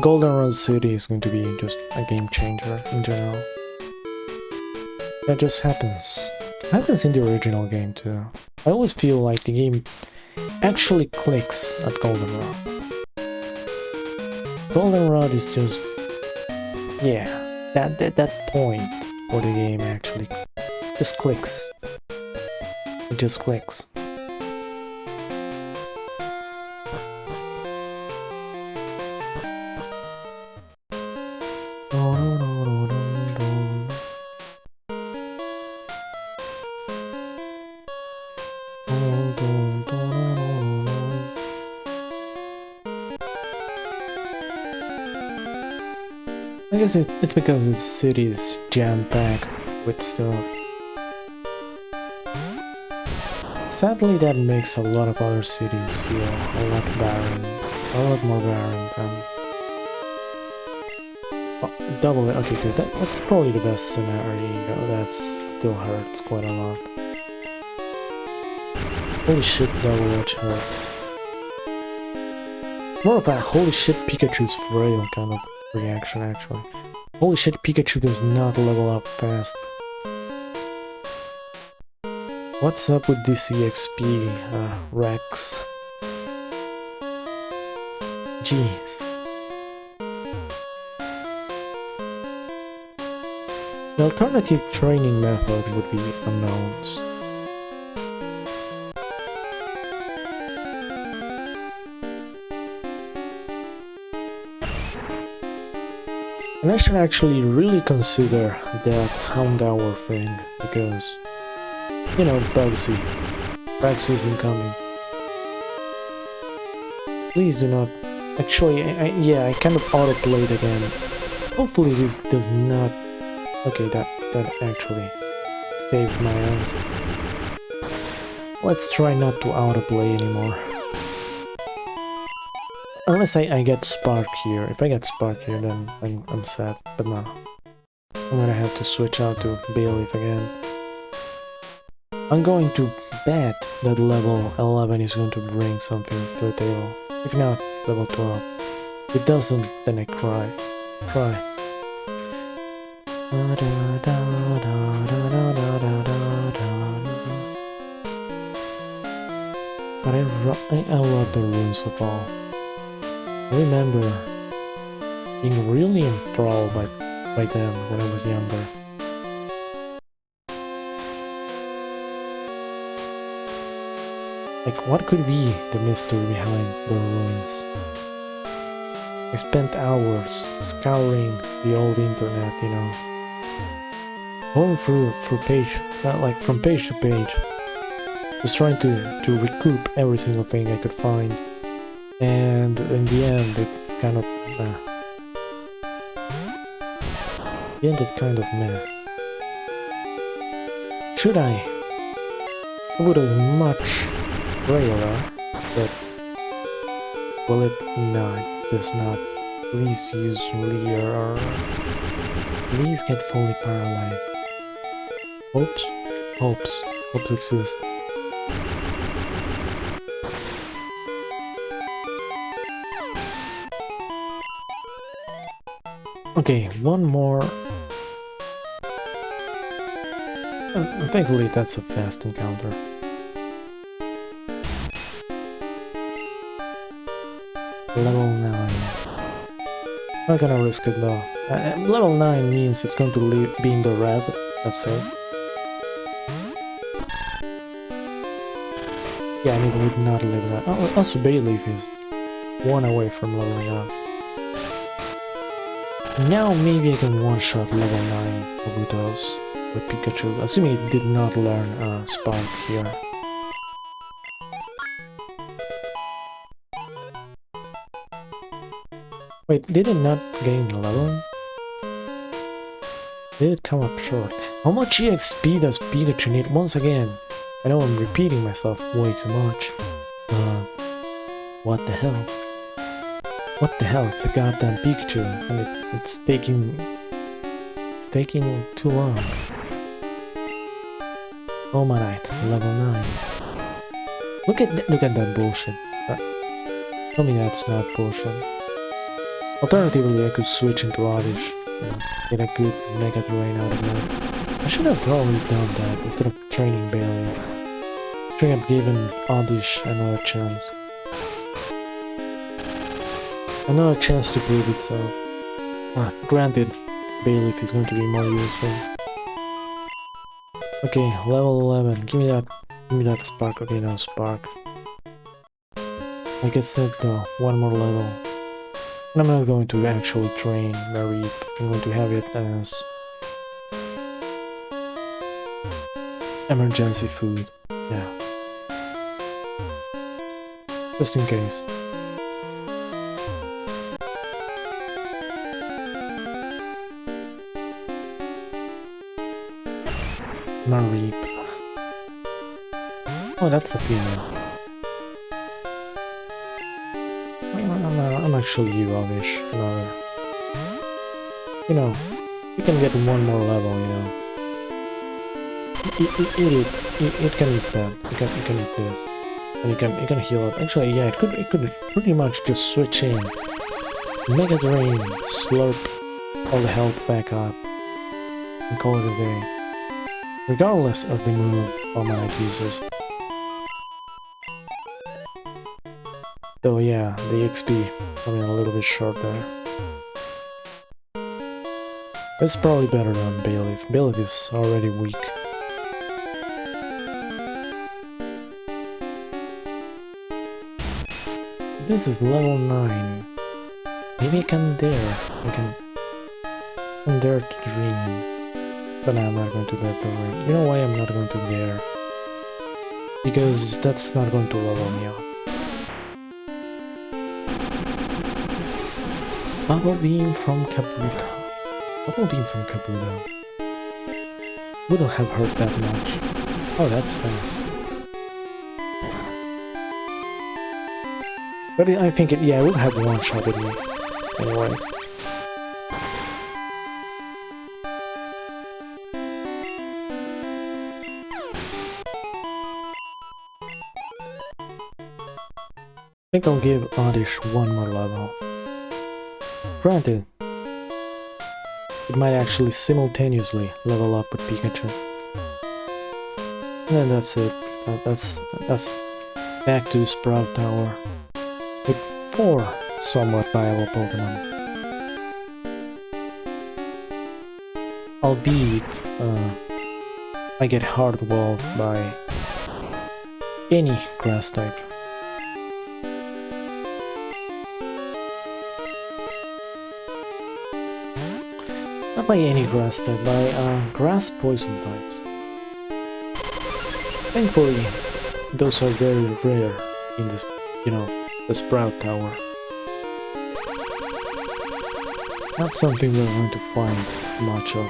Goldenrod City is going to be just a game changer in general. That just happens. It happens in the original game too. I always feel like the game actually clicks at Goldenrod. Goldenrod is just, yeah, that point where the game actually just clicks. It just clicks. I guess it's because the city is jam-packed with stuff. Sadly, that makes a lot of other cities feel a lot barren, a lot more barren than... Oh, double it, okay good, that's probably the best scenario, that still hurts quite a lot. Holy shit, double edge hurts. More of a holy shit Pikachu's frail kind of reaction actually. Holy shit, Pikachu does not level up fast. What's up with this EXP, Rex? Jeez. The alternative training method would be unknowns. And I should actually really consider that Hound Hour thing, because, you know, Bugsy. Bugsy is incoming. Please do not... Actually, yeah, I kind of autoplayed again. Hopefully this does not... Okay, that actually saved my ass. Let's try not to autoplay anymore. Unless I get Spark here. If I get Spark here, then I'm sad. But no. I'm gonna have to switch out to Bayleaf again. I'm going to bet that level 11 is going to bring something to the table. If not, level 12. If it doesn't, then I cry. Cry. But I love the runes of all. I remember being really enthralled by them when I was younger. Like, what could be the mystery behind the ruins? I spent hours scouring the old internet, you know, going through page, like from page to page, just trying to recoup every single thing I could find. And in the end, it kind of meh. Should I? Kabuto is much rarer, but will it? No, it does not. Please use Leer or please get fully paralyzed. Hopes exist. Okay, one more. Thankfully, that's a fast encounter. Level 9. Not gonna risk it though. Level 9 means it's going to be in the red, that's it. Yeah, and it would not live that. Oh, also Bayleaf is one away from leveling up. Now maybe I can one-shot level 9 Kabutos with Pikachu, assuming it did not learn Spark here. Wait, did it not gain level? Did it come up short? How much EXP does Pikachu need? Once again, I know I'm repeating myself way too much. What the hell? What the hell? It's a goddamn Pikachu, and it's taking too long. Omanyte, level 9. Look at that bullshit. Tell me that's not bullshit. Alternatively, I could switch into Oddish, get a good Mega Drain out of that. I should have probably done that instead of training Bayleaf. I think I've given Oddish another chance. Another chance to prove itself. Granted, Bayleaf is going to be more useful. Okay, level 11. Give me that Spark. Okay, no Spark. Like I said though, one more level. And I'm not going to actually train Mareep. I'm going to have it as emergency food. Yeah. Just in case. Mareep. Oh, that's a female. I'm actually Oddish. Another. You know, you can get one more level, you know. It can eat that. You can eat this. And you can heal up. Actually, yeah, it could pretty much just switch in. Mega Drain, slurp all the health back up, and call it a day. Regardless of the move Omanyte uses. Though yeah, the XP coming a little bit short there. It's probably better than Bayleaf. Bayleaf is already weak. This is level 9. Maybe I can dare. I can dare to dream. But I'm not going to dare to dream. You know why I'm not going to dare? Because that's not going to level me up. Bubble Beam from Kabuto. Bubble Beam from Kabuto. Wouldn't have hurt that much. Oh, that's fast. But I think it would have one-shotted me. Anyway. I think I'll give Oddish one more level. Granted, it might actually simultaneously level up with Pikachu. And then that's it. That's back to the Sprout Tower. With 4 somewhat viable Pokemon. Albeit, I get hard-walled by any grass type. Not by any grass type, by grass poison types. Thankfully, those are very rare in this, you know, the Sprout Tower. Not something we're going to find much of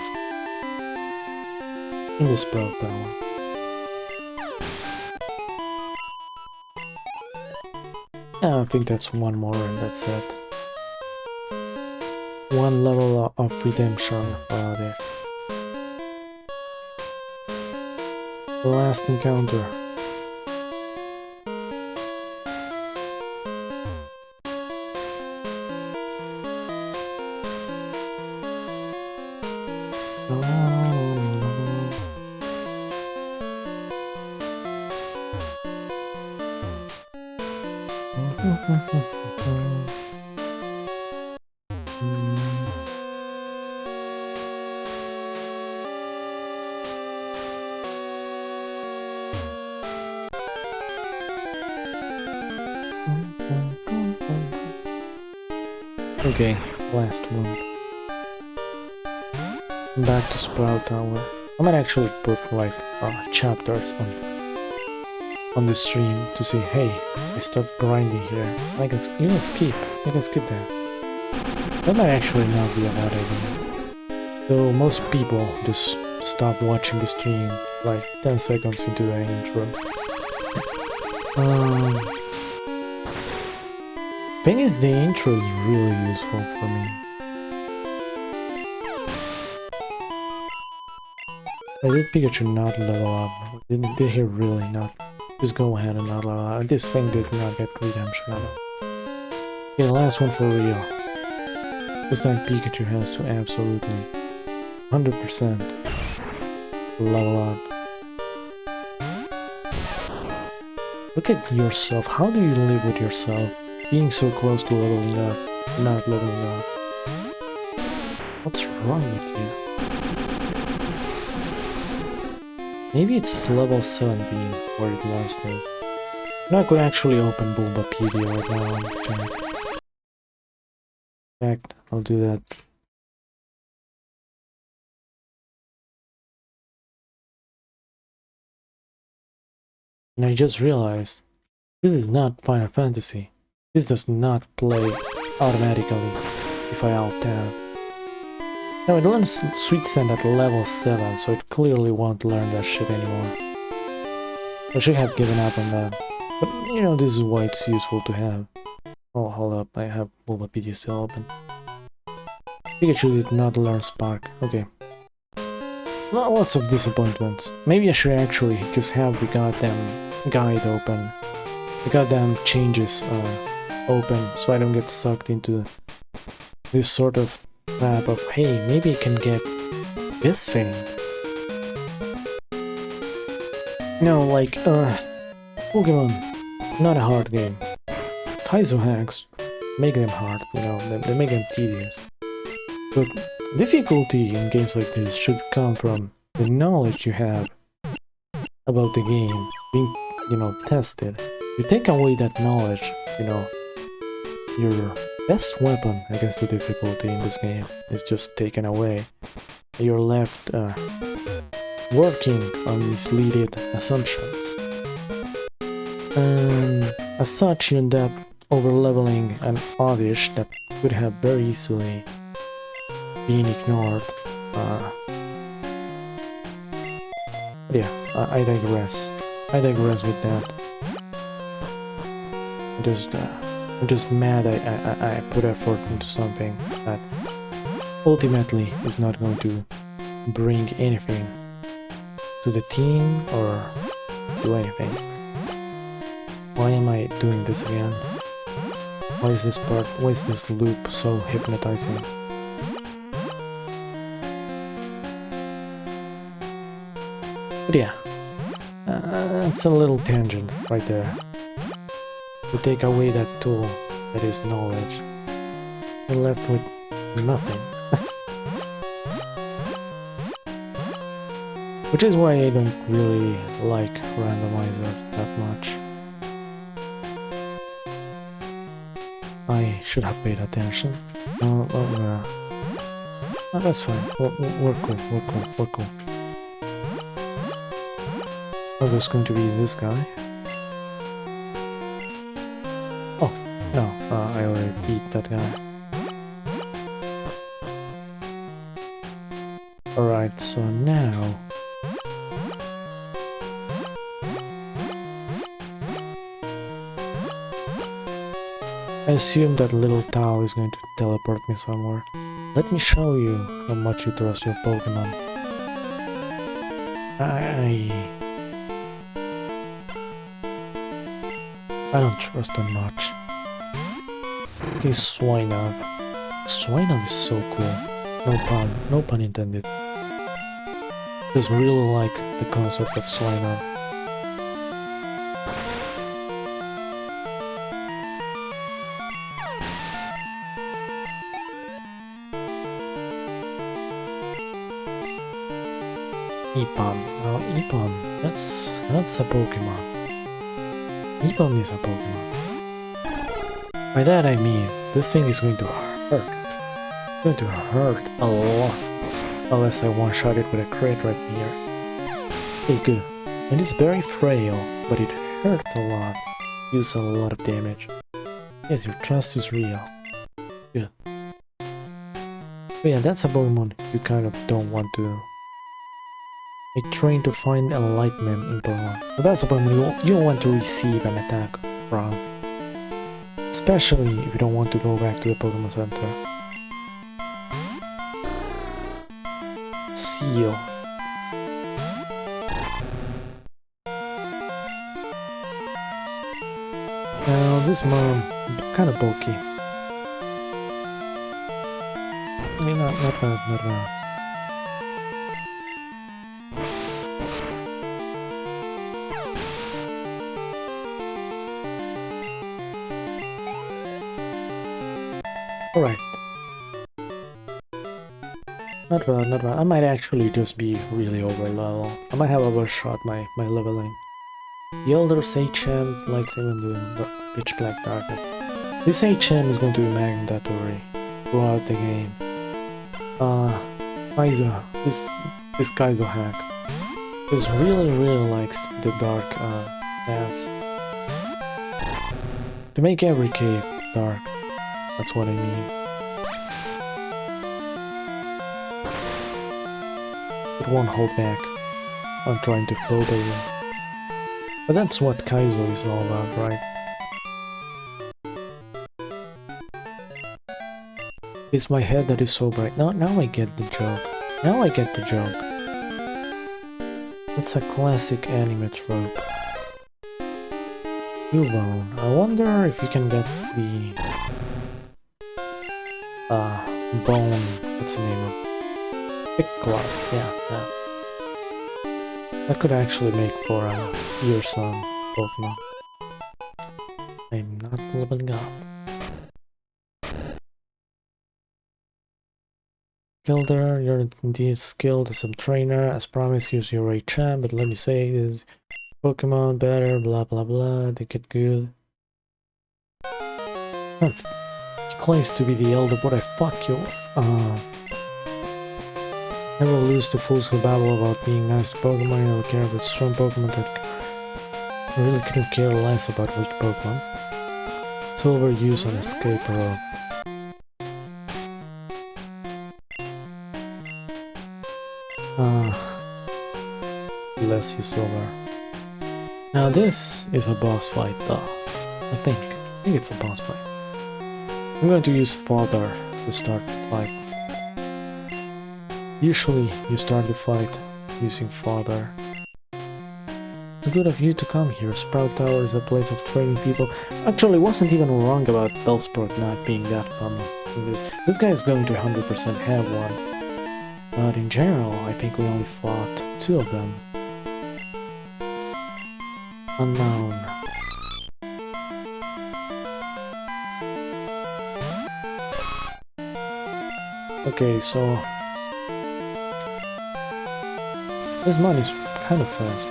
in the Sprout Tower. Yeah, I think that's one more and that's it. One level of redemption there. The last encounter. Okay, last one. Back to Sprout Tower. I might actually put like chapters on the stream to say, hey, I stopped grinding here. You can skip that. That might actually not be a bad idea. Though most people just stop watching the stream like 10 seconds into the intro. Thing is, the intro is really useful for me. Did Pikachu not level up? Did he really not? Just go ahead and not level up. This thing did not get redemption level. Okay, last one for real. This time Pikachu has to absolutely 100% level up. Look at yourself. How do you live with yourself? Being so close to leveling up, not leveling up. What's wrong with you? Maybe it's level 17 where it lost it. Now I could actually open Bulbapedia right now and check. In fact, I'll do that. And I just realized, this is not Final Fantasy. This does not play automatically if I alt-tab. Now it learns Sweet Sand at level 7, so it clearly won't learn that shit anymore. I should have given up on that. But you know, this is why it's useful to have. Oh, hold up, I have Bulbapedia still open. Pikachu did not learn Spark, okay. Well, lots of disappointments. Maybe I should actually just have the goddamn guide open. The goddamn changes open, so I don't get sucked into this sort of trap of, hey, maybe I can get this thing. No, like, Pokemon, not a hard game. Kaizo hacks make them hard, you know, they make them tedious. But difficulty in games like this should come from the knowledge you have about the game being, you know, tested. You take away that knowledge, you know, your best weapon against the difficulty in this game is just taken away. You're left working on misleading assumptions. And as such, you end up over-leveling an oddish that could have very easily been ignored. But yeah, I digress. I digress with that. I'm just mad I put effort into something that ultimately is not going to bring anything to the team or do anything. Why am I doing this again? Why is this part, why is this loop so hypnotizing? But yeah, it's a little tangent right there. To take away that tool that is knowledge, you're left with nothing. Which is why I don't really like randomizers that much. I should have paid attention. Oh, that's fine. We're cool. Oh, there's going to be this guy. Oh, No, I already beat that guy. Alright, so now... I assume that little Tao is going to teleport me somewhere. Let me show you how much you trust your Pokemon. I don't trust them much. Okay, Swinub. Swinub is so cool. No pun intended. Just really like the concept of Swinub. Ipam. Now Ipam, that's a Pokemon. Ipam is a Pokemon. By that I mean, this thing is going to hurt. It's going to hurt a lot. Unless I one-shot it with a crit right here. Okay, good. And it's very frail, but it hurts a lot. Uses a lot of damage. Yes, your trust is real. Good. But yeah, that's a Pokemon you kind of don't want to... I train to find enlightenment in Pokemon. But that's a Pokemon you don't want to receive an attack from. Especially if you don't want to go back to the Pokemon Center. Seal. Now this mom kind of bulky. Not bad. Alright. Not bad. I might actually just be really over level. I might have overshot my leveling. The Elder HM likes even the pitch black darkness. This HM is going to be mandatory throughout the game. Kaizo, this Kaizo hack just really likes the dark paths. To make every cave dark, that's what I mean. It won't hold back on trying to float over. But that's what Kaizo is all about, right? It's my head that is so bright. Now I get the joke. That's a classic anime trope. Cubone. I wonder if you can get the bone. What's the name of it? Pick Club. Yeah, that. That could actually make for a fearsome Pokemon. I'm not leveling up. Gilder, you're indeed skilled as a trainer. As promised, here's your HM, but let me say this Pokemon better, blah blah blah, they get good. He claims to be the elder, but I fuck you. Never lose to fools who babble about being nice to Pokemon. You never care about strong Pokemon that really couldn't care less about weak Pokemon. Silver use on escape rope. Bless you, Silver. Now this is a boss fight though. I think it's a boss fight. I'm going to use Father to start the fight. Usually you start the fight using Father. It's good of you to come here. Sprout Tower is a place of training people. Actually, wasn't even wrong about Bellsprout not being that common. This guy is going to 100% have one. But in general, I think we only fought 2 of them. Unknown. Okay, so this man is kind of fast.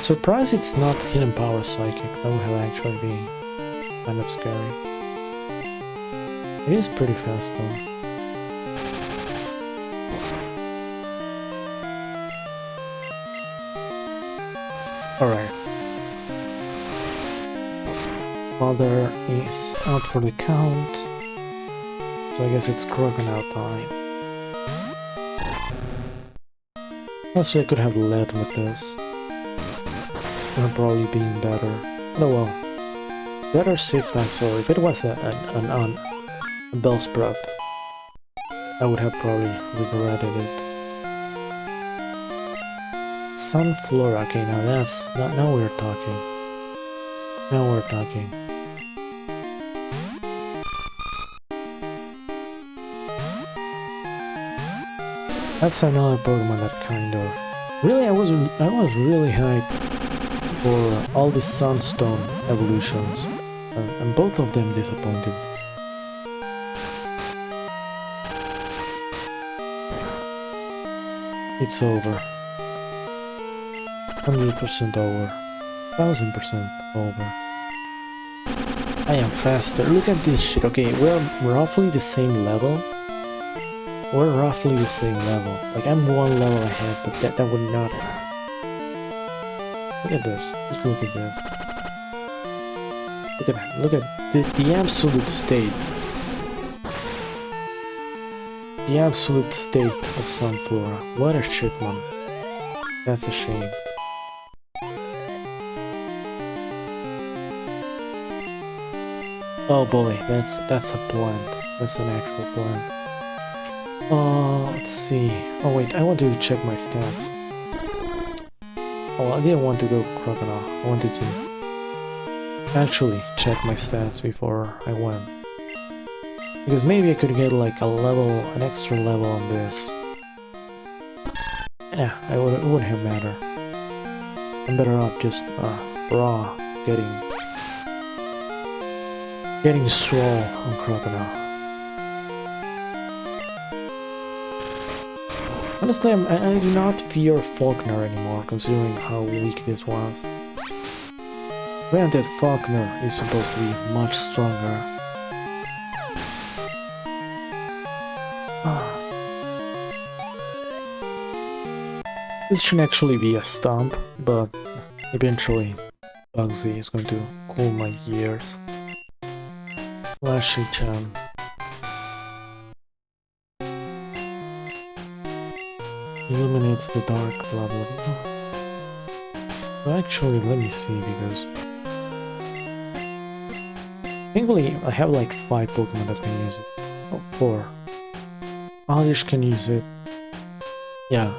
Surprised it's not Hidden Power Psychic. That would have actually been kind of scary. It is pretty fast though. Alright. Mother is out for the count. So I guess it's crocodile time. Also, I could have led with this. Would have probably been better. Oh well. Better safe than sorry. If it was a Bellsprout, I would have probably regretted it. Sunflora, okay, now we're talking. Now we're talking. That's another Pokemon that kind of... Really, I was really hyped for all the Sunstone evolutions, and both of them disappointed. It's over. 100% over. 1000% over. I am faster. Look at this shit. Okay, we're roughly the same level. We're roughly the same level. Like, I'm one level ahead, but that would not... Look at this. Just look at this. Look at the absolute state. The absolute state of Sunflora. What a shit, man. That's a shame. Oh boy, that's a plant. That's an actual plant. Let's see. Oh wait, I want to check my stats. Oh, I didn't want to go crocodile. I wanted to actually check my stats before I went. Because maybe I could get like an extra level on this. Yeah, it wouldn't have mattered. I'm better off just raw getting swole on crocodile. Honestly, I do not fear Faulkner anymore, considering how weak this was. Granted, Faulkner is supposed to be much stronger. This should actually be a stomp, but eventually Bugsy is going to cool my gears. Lashy-chan. Illuminates the dark, blah blah blah. Well, actually, let me see, because... Thankfully, I have like 5 Pokemon that can use it. Oh, 4. Oddish can use it. Yeah.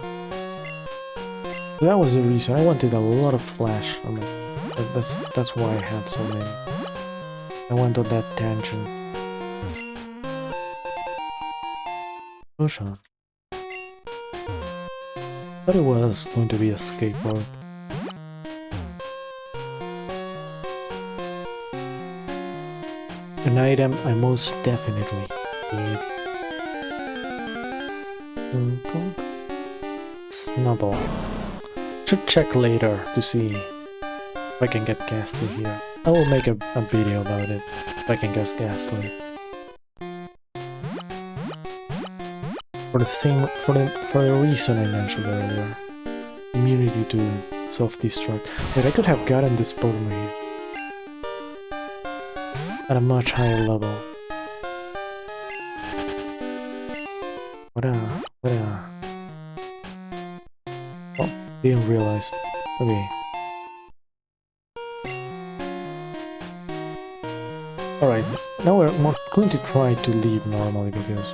That was the reason. I wanted a lot of flash. I mean, that's why I had so many. I went on that tangent. Push on. But it was going to be a skateboard. An item I most definitely need. Snubble. Should check later to see if I can get Ghastly here. I will make a video about it if I can get Ghastly. For the reason I mentioned earlier. Immunity to self-destruct. Wait, I could have gotten this Pokemon here. At a much higher level. What? Oh, didn't realize. Okay. Alright, now we're going to try to leave normally because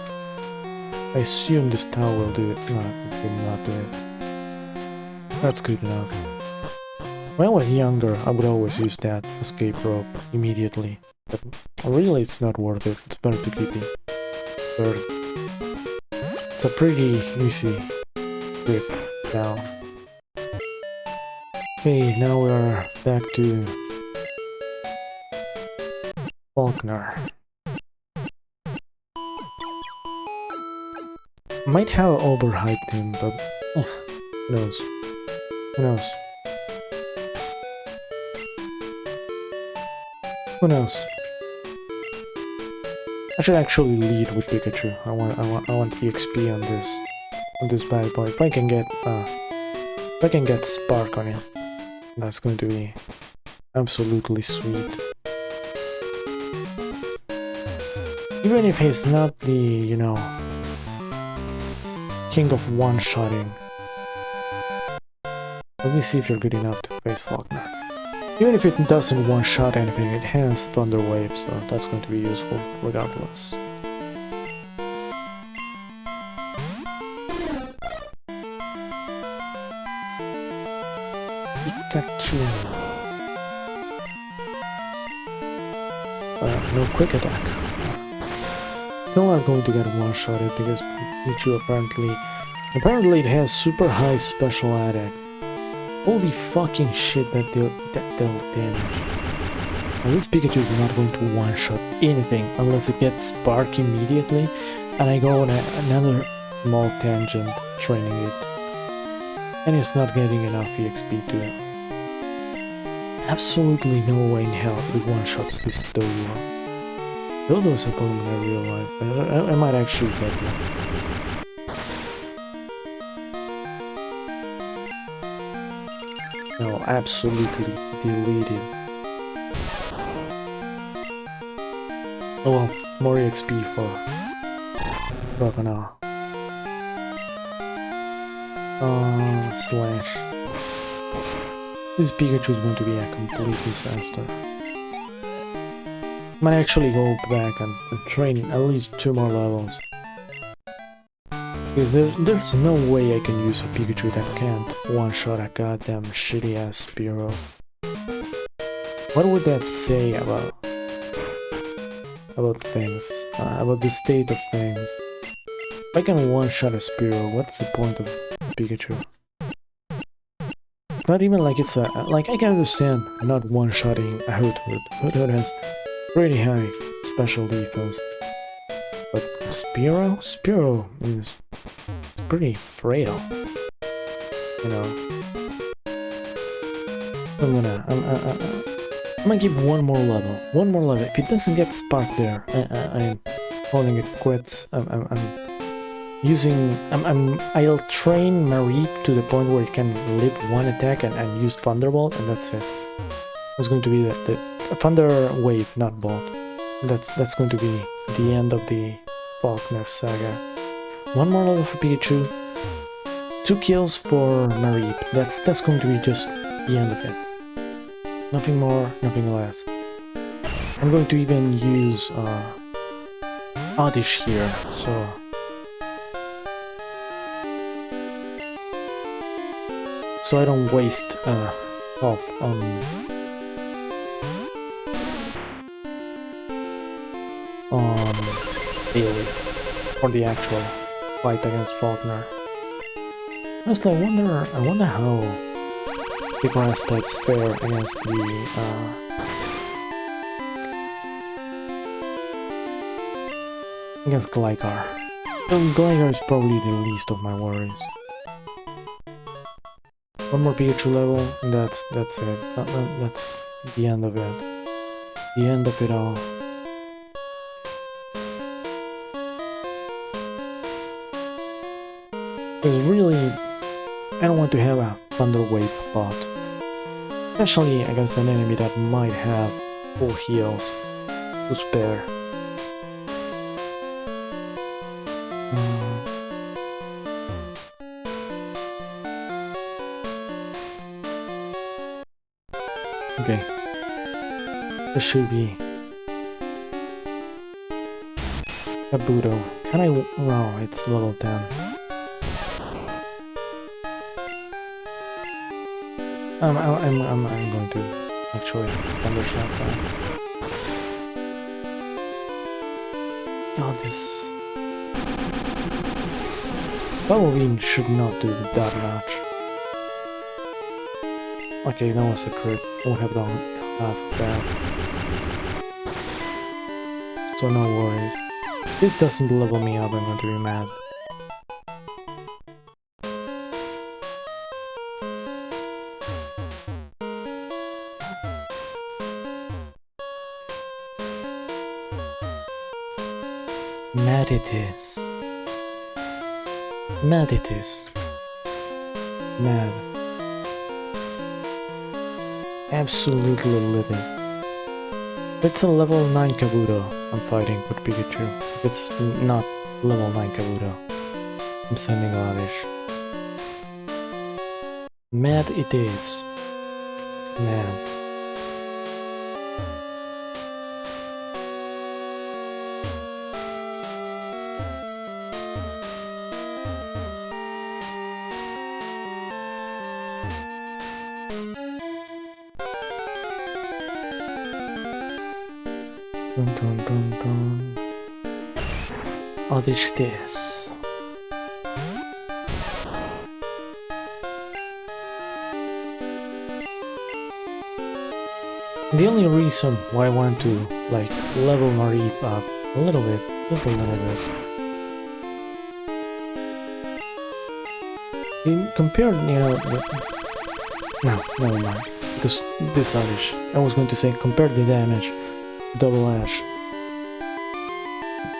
I assume this tower will do it. No, it will not do it. That's good enough. When I was younger, I would always use that escape rope immediately. But really, it's not worth it. It's better to keep it. But it's a pretty easy trip now. Okay, now we're back to Faulkner. Might have overhyped him, but who knows? Who knows? Who knows? I should actually lead with Pikachu. I want EXP on this bad boy. If I can get Spark on it, That's going to be absolutely sweet. Even if he's not the, you know, king of one-shotting. Let me see if you're good enough to face Faulkner. Even if it doesn't one-shot anything, it has Thunder Wave, so that's going to be useful regardless. Pikachu. No quick attack. Still not going to get one-shotted because Pikachu apparently it has super high special attack. Holy fucking shit, that dealt damage. Now this Pikachu is not going to one-shot anything unless it gets Spark immediately, and I go on another small tangent training it. And it's not getting enough EXP to it. Absolutely no way in hell it one-shots this Dodo. Dodo's a Pokemon in real life, but I might actually get one. No, absolutely deleted. Oh well, more EXP for Ravana. Slash. This Pikachu is going to be a complete disaster. Might actually go back and train at least 2 more levels. Because there's no way I can use a Pikachu that can't one-shot a goddamn shitty-ass Spearow. What would that say about things? About the state of things? If I can one-shot a Spearow, what's the point of Pikachu? It's not even like it's a... Like, I can understand not one-shotting a Hoothoot. Hoothoot has pretty high special defense. But Spearow? Spearow is pretty frail, you know. I'm gonna give one more level. If it doesn't get Spark there, I'm calling it quits. I'll train Mareep to the point where it can live one attack and use Thunderbolt, and that's it. It's going to be the Thunder Wave, not Bolt. That's going to be the end of the Faulkner saga. One more level for Pikachu, 2 kills for Mareep. That's going to be just the end of it. Nothing more, nothing less. I'm going to even use Oddish here, so I don't waste health on Bailey for the actual fight against Faulkner. Honestly, I wonder how the grass types fare against the against Gligar. Gligar is probably the least of my worries. One more Pikachu level, and that's it. That's the end of it. The end of it all. Because really, I don't want to have a Thunder Wave bot. Especially against an enemy that might have full heals to spare. Okay. This should be Kabuto. Can I... Wow, it's level 10. I'm going to actually Thundershot that. God, this... Halloween should not do that much. Okay, that was a crit. I would have done half of that. So no worries. If this doesn't level me up, I'm going to be mad. Mad it is. Mad it is. Mad. absolutely livid. It's a level 9 Kabuto I'm fighting with Pikachu. If it's not level 9 Kabuto, I'm sending Lavish. Mad it is. Man. Dun dun dun dun. Oddish this. The only reason why I want to like level Mareep up a little bit, just a little bit. Compared, you know, no, never mind. Because this Oddish, I was going to say compare the damage, double Ash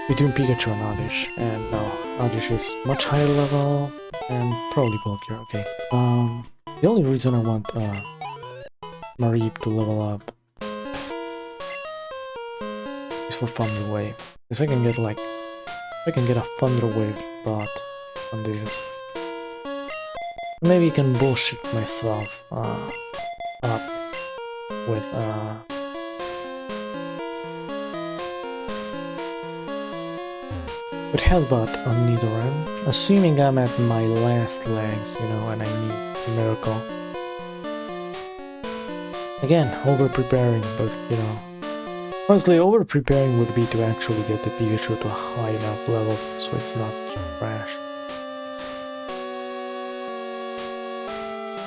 between Pikachu and Oddish, and no, Oddish is much higher level and probably bulkier. Okay. The only reason I want Mareep to level up is for Thunder Wave. Because I can get like, I can get a Thunder Wave bot on this. Maybe I can bullshit myself up with Headbutt on Nidoran, assuming I'm at my last legs, you know, and I need a miracle. Again, over-preparing, but, you know, honestly, over-preparing would be to actually get the Pikachu to high enough levels so it's not trash.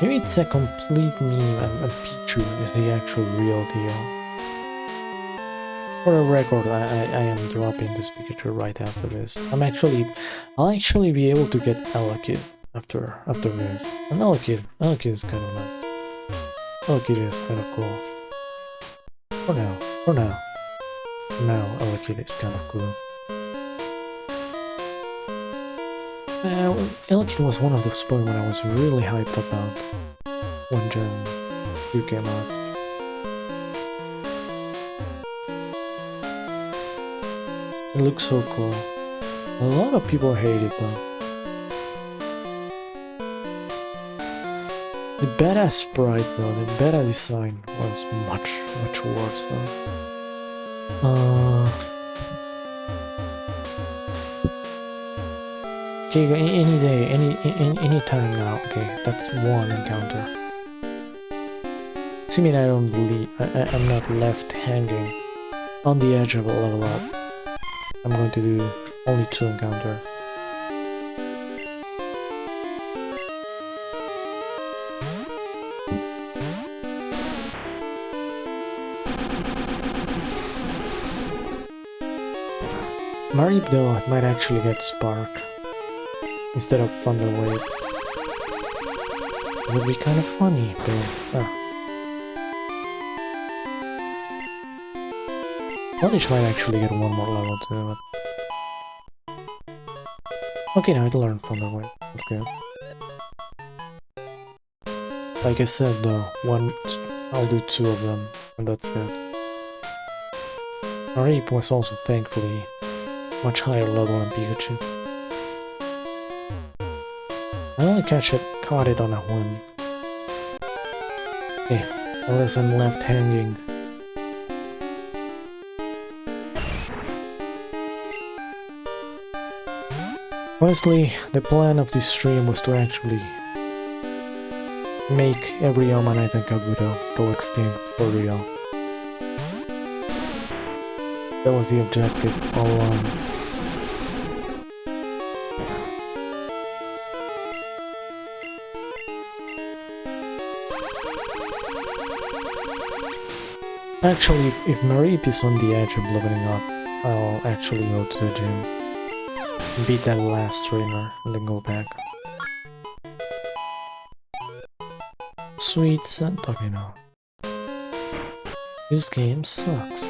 Maybe it's a complete meme and Pichu is the actual real deal. For a record, I am dropping this Pikachu right after this. I'll actually be able to get Elekid after this. And Elekid is kind of nice. Elekid is kind of cool. For now. Now, Elekid is kind of cool. Elekid was one of those Pokemon when I was really hyped about when Gen 2 came out. It looks so cool. A lot of people hate it though. The badass sprite though, the beta design was much worse though. Okay, any day, any time now. Okay, that's one encounter. Assuming I don't believe I'm not left hanging on the edge of a level up. I'm going to do only 2 encounters. Mareep though might actually get Spark instead of Thunder Wave. It would be kind of funny though. Oddish might actually get 1 more level too, but... Okay, now it'll learn Thunder Wave. That's good. Like I said though, I'll do 2 of them, and that's it. Mareep was also thankfully much higher level than Pikachu. I only caught it on a whim. Okay, unless I'm left hanging. Honestly, the plan of this stream was to actually make every Omanyte and Kabuto go extinct for real. That was the objective all along. Actually, if Mareep is on the edge of leveling up, I'll actually go to the gym. Beat that last trainer and then go back. Sweet scent. Okay, no. This game sucks.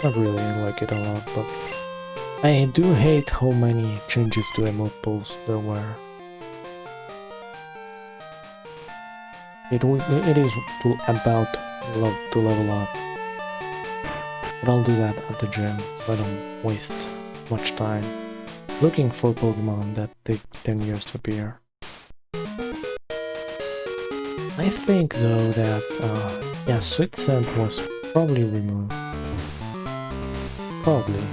I really like it a lot, but I do hate how many changes to emote pools there were. It is about to level up. But I'll do that at the gym, so I don't waste much time looking for Pokemon that take 10 years to appear. I think though that, yeah, Sweet Scent was probably removed. Probably.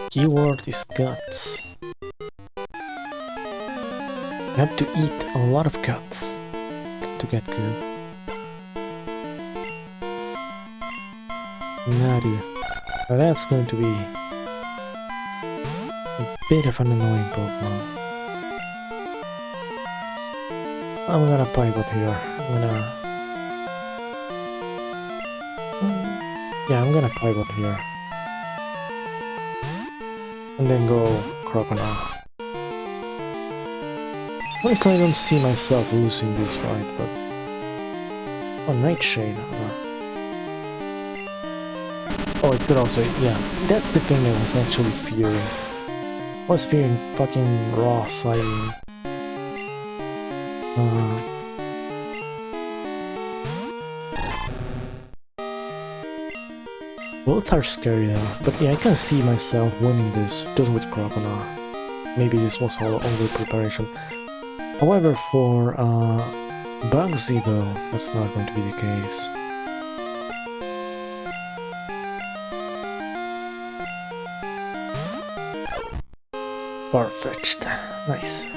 Keyword is guts. You have to eat a lot of guts to get good. Naru. Well, that's going to be a bit of an annoying Pokemon. I'm gonna pivot here. I'm gonna pivot here. And then go Crocodile. Honestly, I don't see myself losing this fight, but... Oh, Nightshade. Oh, it could also... Yeah, that's the thing I was actually fearing. I was fearing fucking raw Siren. Both are scary though, but yeah, I can see myself winning this just with Crocodile. Maybe this was all only preparation. However, for Bugsy though, that's not going to be the case. Far-fetched. Nice.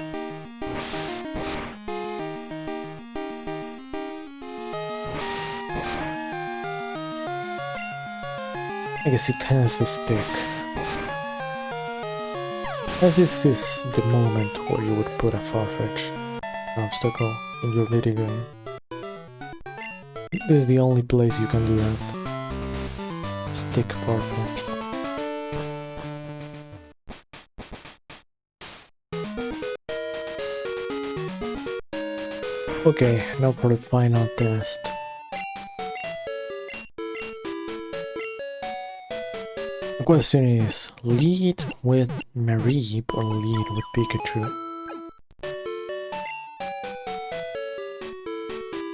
I guess it has a stick. As this is the moment where you would put a Farfetch obstacle in your video game. This is the only place you can do that. Stick Farfetch. Okay, now for the final test. The question is, lead with Mareep or lead with Pikachu?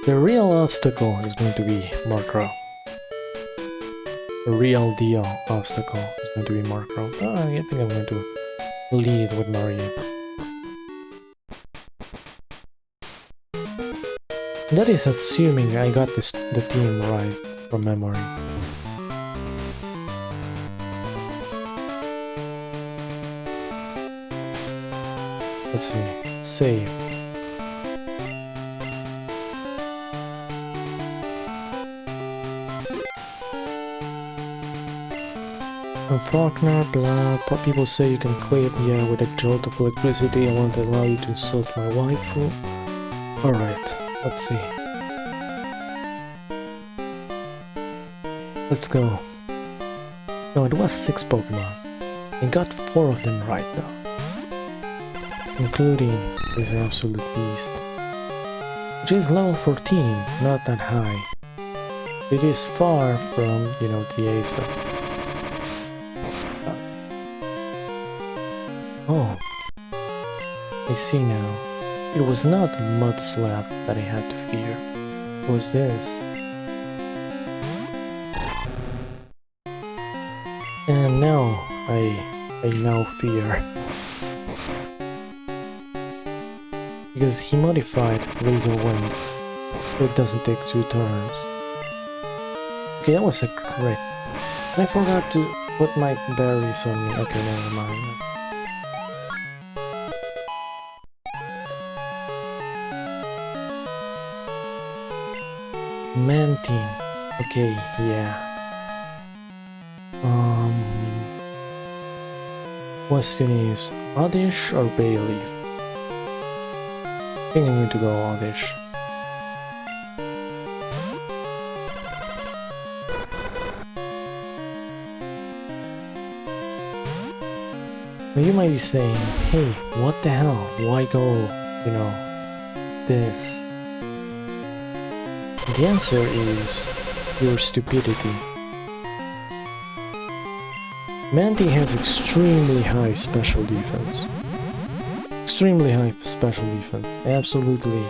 The real obstacle is going to be Murkrow. The real deal obstacle is going to be Murkrow. I think I'm going to lead with Mareep. That is assuming I got the team right from memory. Let's see. Save. And Faulkner, blah, people say you can clip, yeah, with a jolt of electricity. I won't allow you to insult my waifu. Alright, let's see. Let's go. No, it was 6 Pokemon. I got 4 of them right now. Including this absolute beast. Which is level 14, not that high. It is far from, you know, the ace of... Oh, I see now. It was not Mudslap that I had to fear. It was this. And now I now fear. Because he modified Razor Wind, so it doesn't take 2 turns. Okay, that was a crit. And I forgot to put my berries on me. Okay, never mind. Mantine. Okay, yeah. Question is, Oddish or Bayleaf? I think I'm going to go Oddish. Now you might be saying, hey, what the hell? Why go, you know, this? The answer is your stupidity. Mantine has extremely high special defense. extremely high special defense. Absolutely.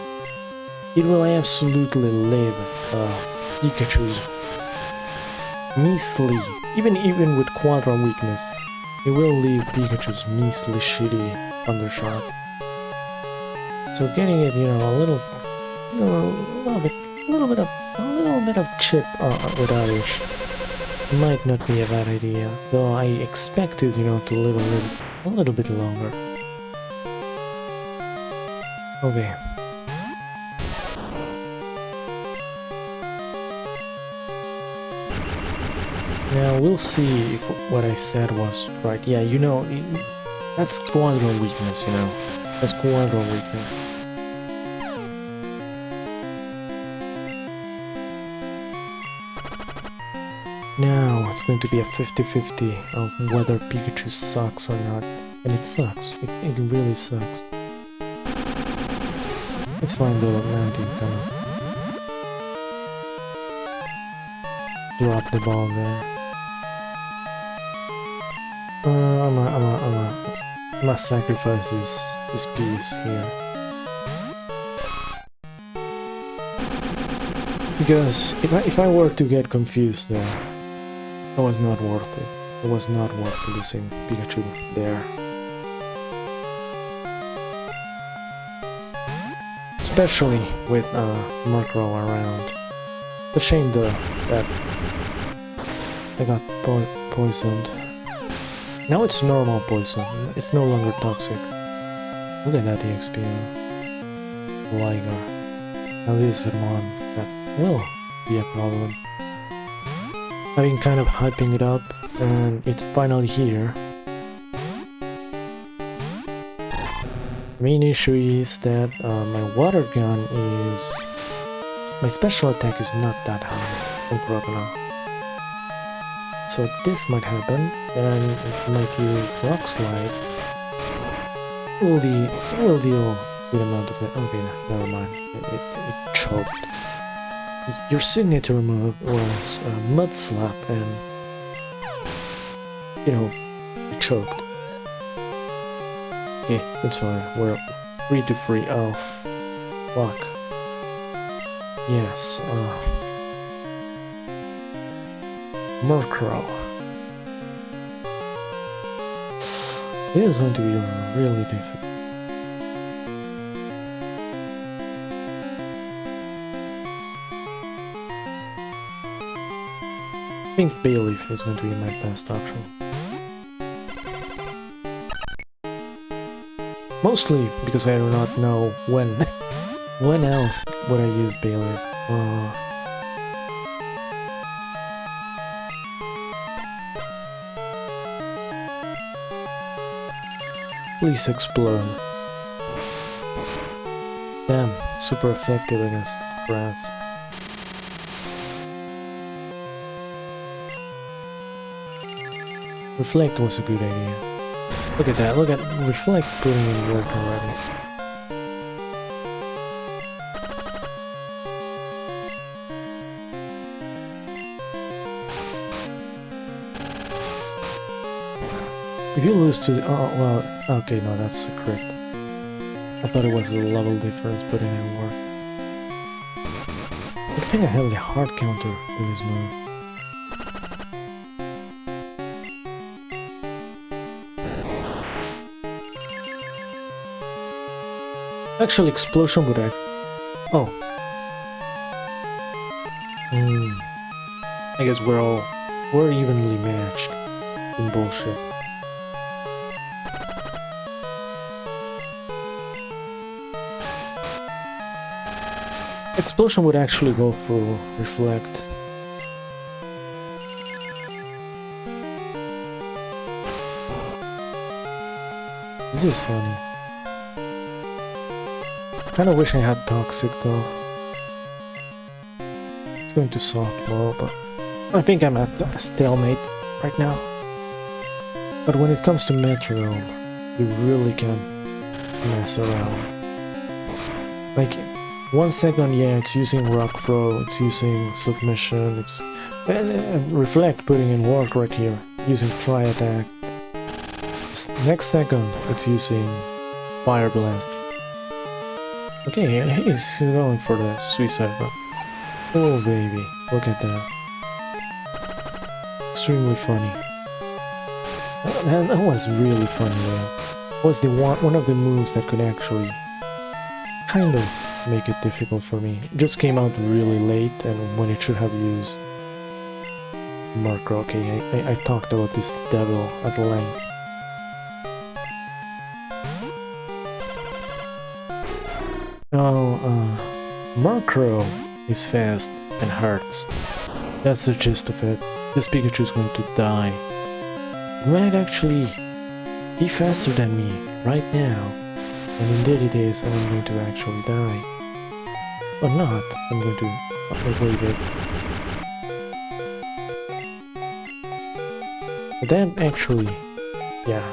It will absolutely live Pikachu's measly, even with Quadra weakness, it will leave Pikachu's measly shitty Thundershock. So getting it, you know, a little bit of chip with Irish might not be a bad idea. Though I expect it, you know, to live a little bit longer. Okay. Now we'll see if what I said was right. Yeah, you know, that's Quadra weakness, you know. That's Quadra weakness. Now it's going to be a 50-50 of whether Pikachu sucks or not. And it sucks. It really sucks. It's fine though, Manty kind of dropped the ball there. I'm gonna sacrifice this piece here. Because if I were to get confused there, it was not worth it. It was not worth losing Pikachu there. Especially with Murkrow around. It's a shame though that I got poisoned. Now it's normal poison. It's no longer toxic. Look at that EXP. Liger. Now this is the one that will be a problem. I've been kind of hyping it up, and it's finally here. The main issue is that my water gun is... my special attack is not that high on Crocodile. So this might happen, and it might use Rock Slide. It will deal a good amount of it. Okay, never mind. It choked. Your signature move was Mud Slap, and you know, it choked. Okay, that's fine. We're 3-3 off. Fuck. Yes. Murkrow. This is going to be really difficult. I think Bayleaf is going to be my best option. Mostly because I do not know when. When else would I use Bayleaf? Please explode. Damn, super effective against grass. Reflect was a good idea. Look at that, look at Reflect putting in work already. If you lose to the... oh, well, okay, no, that's a crit. I thought it was a level difference, but it didn't work. I think I have the hard counter to this move. Actually, Explosion would act... oh. I guess we're evenly matched in bullshit. Explosion would actually go for Reflect. This is funny. Kinda wish I had Toxic though. It's going to soft blow, but I think I'm at a stalemate right now. But when it comes to Metronome, you really can mess around. Like, 1 second, yeah, it's using Rock Throw, it's using Submission, it's... Reflect putting in work right here, using Tri Attack. Next second, it's using Fire Blast. Okay, he's going for the suicide run. Oh baby, look at that. Extremely funny. That was really funny though. Was the one of the moves that could actually kind of make it difficult for me. It just came out really late and when it should have used Murkrow. Okay, I talked about this devil at length. Now, Murkrow is fast and hurts. That's the gist of it. This Pikachu is going to die. It might actually be faster than me right now. And indeed it is, and I'm going to actually die. Or not, I'm going to avoid it. But that actually, yeah.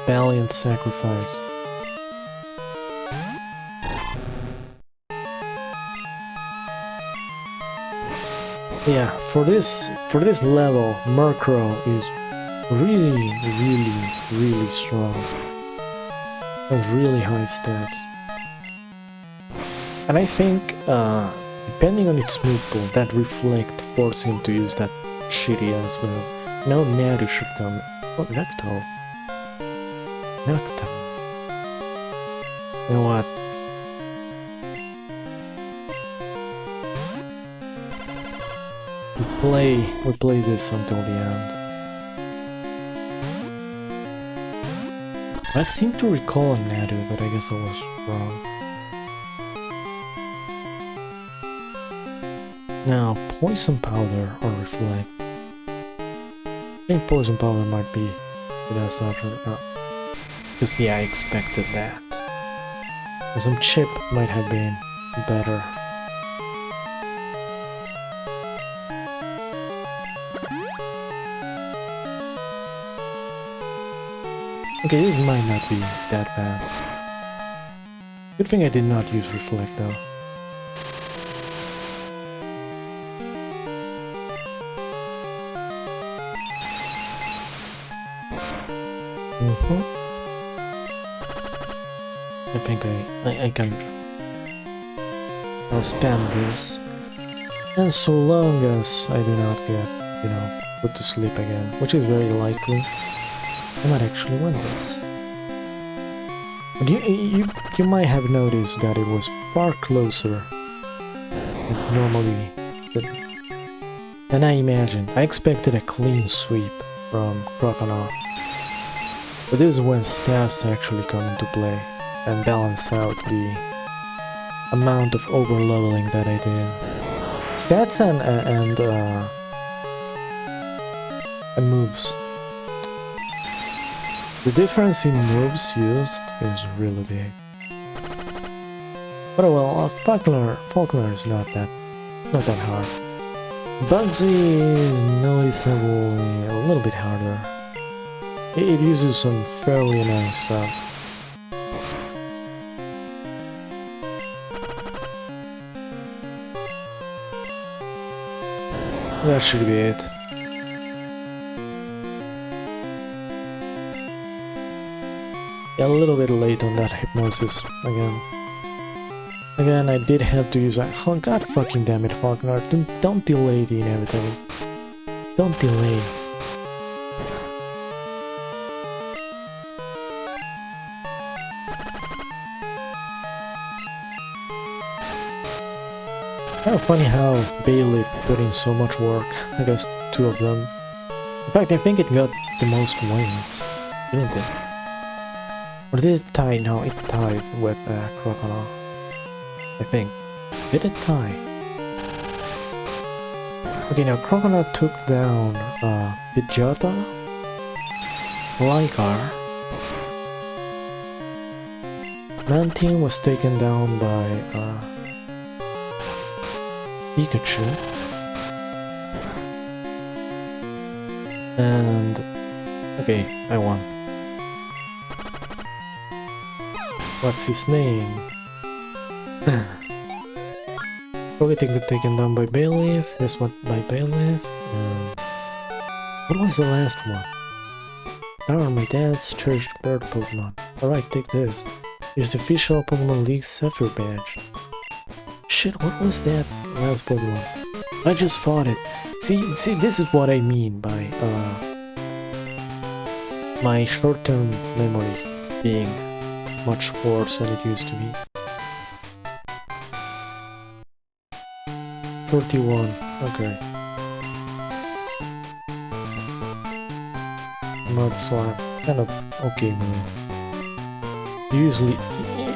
Valiant sacrifice. Yeah, for this level, Murkrow is really strong. Has really high stats. And I think, depending on its move pool, that Reflect forced him to use that shitty ass move. Now Nadu should come. Oh, Noctowl. Noctowl. You know what? We play this until the end. I seem to recall a Nadu, but I guess I was wrong. Now, Poison Powder or Reflect. I think Poison Powder might be the best option. Because yeah, I expected that. And some Chip might have been better. Okay, this might not be that bad. Good thing I did not use Reflect though. I think I can... I'll spam this. And so long as I do not get, you know, put to sleep again, which is very likely, I might actually win this. But you might have noticed that it was far closer than normally than I imagined. I expected a clean sweep from Crocodile. But this is when stats actually come into play and balance out the amount of over-leveling that I did. Stats and moves. The difference in moves used is really big. But well, Faulkner is not that hard. Bugsy is noticeably a little bit harder. It uses some fairly annoying stuff. That should be it. Yeah, a little bit late on that hypnosis again. Again, I did have to use that. Oh, god fucking damn it, Faulkner. Don't delay the inevitable. Don't delay. Kind of funny how Bailiff put in so much work. I guess 2 of them. In fact, I think it got the most wins, didn't it? Or did it tie? No, it tied with Crocodile. I think. Did it tie? Okay, now Crocodile took down Pidgeotto, Lycar. Mantine was taken down by Pikachu. And okay, I won. What's his name? Probably taken down by Bailiff. This one by Bailiff. And what was the last one? Power my dad's cherished bird Pokemon. Alright, take this. Here's the official Pokemon League Sapphire badge. Shit, what was that last Pokemon? I just fought it. See, this is what I mean by my short-term memory being much worse than it used to be. 41, okay. Mud Slap, kind of okay move. You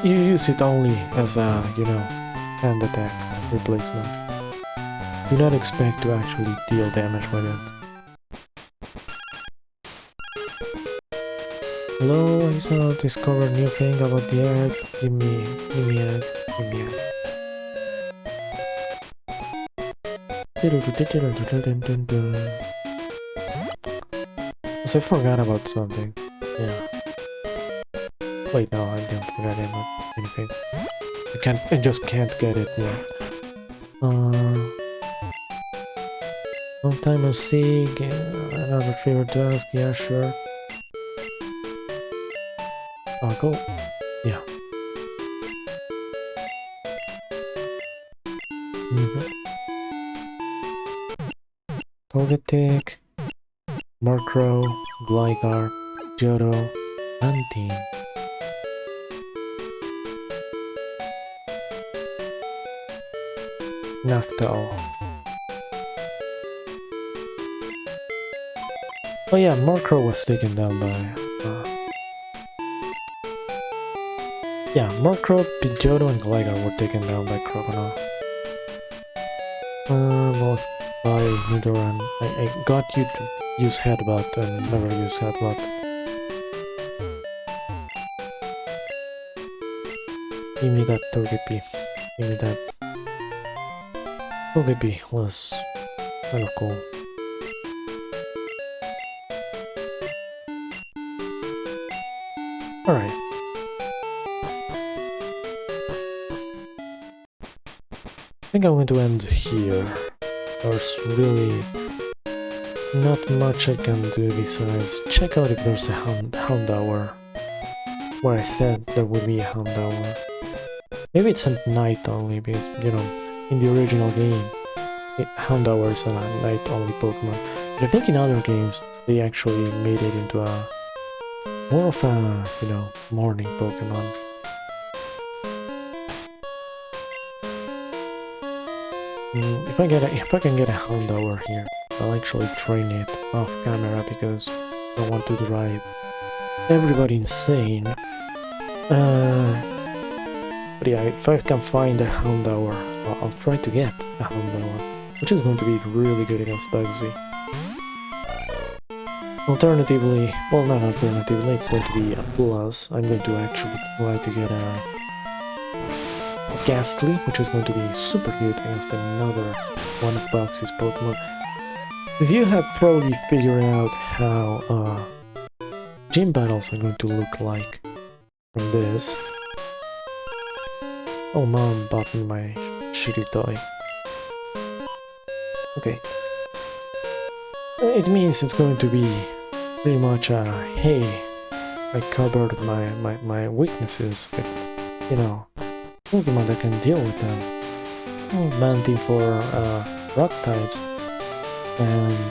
use it only as a, you know, hand attack replacement. Do not expect to actually deal damage with it. Hello, I saw discover new thing about the egg. Give me egg. So I forgot about something. Yeah. Wait, no, I didn't forget anything. I just can't get it yet. Long time no see. Another favorite task. Yeah, sure. I'll go. Yeah. Togetic, Murkrow, Gligar, Johto, Hunting. Noctowl. Oh yeah, Murkrow was taken down by... yeah, Murkrow, Pidgeotto, and Gligar were taken down by Crocodile. Well, by Nidoran. I got you to use Headbutt and never use Headbutt. Give me that Togepi. Give me that. Togepi was kind of cool. Alright. I think I'm going to end here. There's really not much I can do besides check out if there's a Houndour. Where I said there would be a Houndour. Maybe it's at night only, because, you know, in the original game, Houndour is a night-only Pokemon. But I think in other games, they actually made it into a more of a, you know, morning Pokemon. If I can get a Houndour here, I'll actually train it off camera because I don't want to drive everybody insane. But yeah, if I can find a Houndour, I'll try to get a Houndour, which is going to be really good against Bugsy. Alternatively, well, not alternatively, it's going to be a plus. I'm going to actually try to get a Ghastly, which is going to be super good against another one of Bugs's Pokemon. Because you have probably figured out how gym battles are going to look like from this. Oh, Mom bought me my shitty toy. Okay. It means it's going to be pretty much a, hey, I covered my weaknesses with, you know, Pokemon that can deal with them. Manty for rock types, and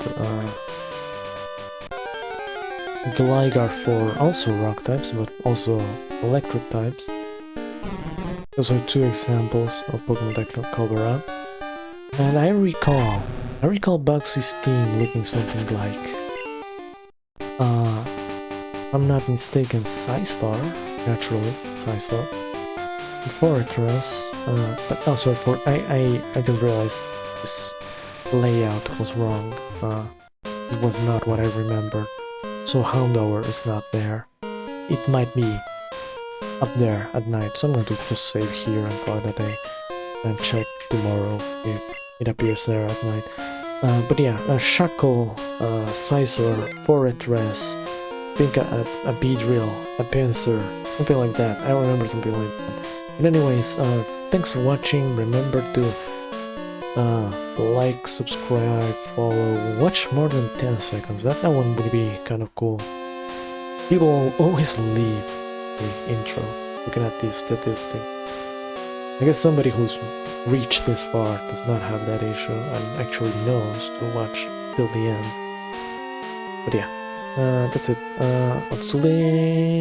Gligar for also rock types, but also electric types. Those are two examples of Pokemon that can cover up. And I recall Bugsy's team looking something like, if I'm not mistaken, Psystar, naturally, Psystar. Fortress, but also I just realized this layout was wrong. It was not what I remembered. So Houndour is not there. It might be up there at night, so I'm going to just save here and call it a day and check tomorrow if it appears there at night. But yeah, a Shackle, Scizor, Fortress, I think a Beedrill, a Pinsir, something like that. I remember something like that. But anyways, thanks for watching. Remember to like, subscribe, follow, watch more than 10 seconds. That one would be kind of cool. People always leave the intro, looking at the statistic. I guess somebody who's reached this far does not have that issue and actually knows to watch till the end. But yeah, that's it. Obsolete.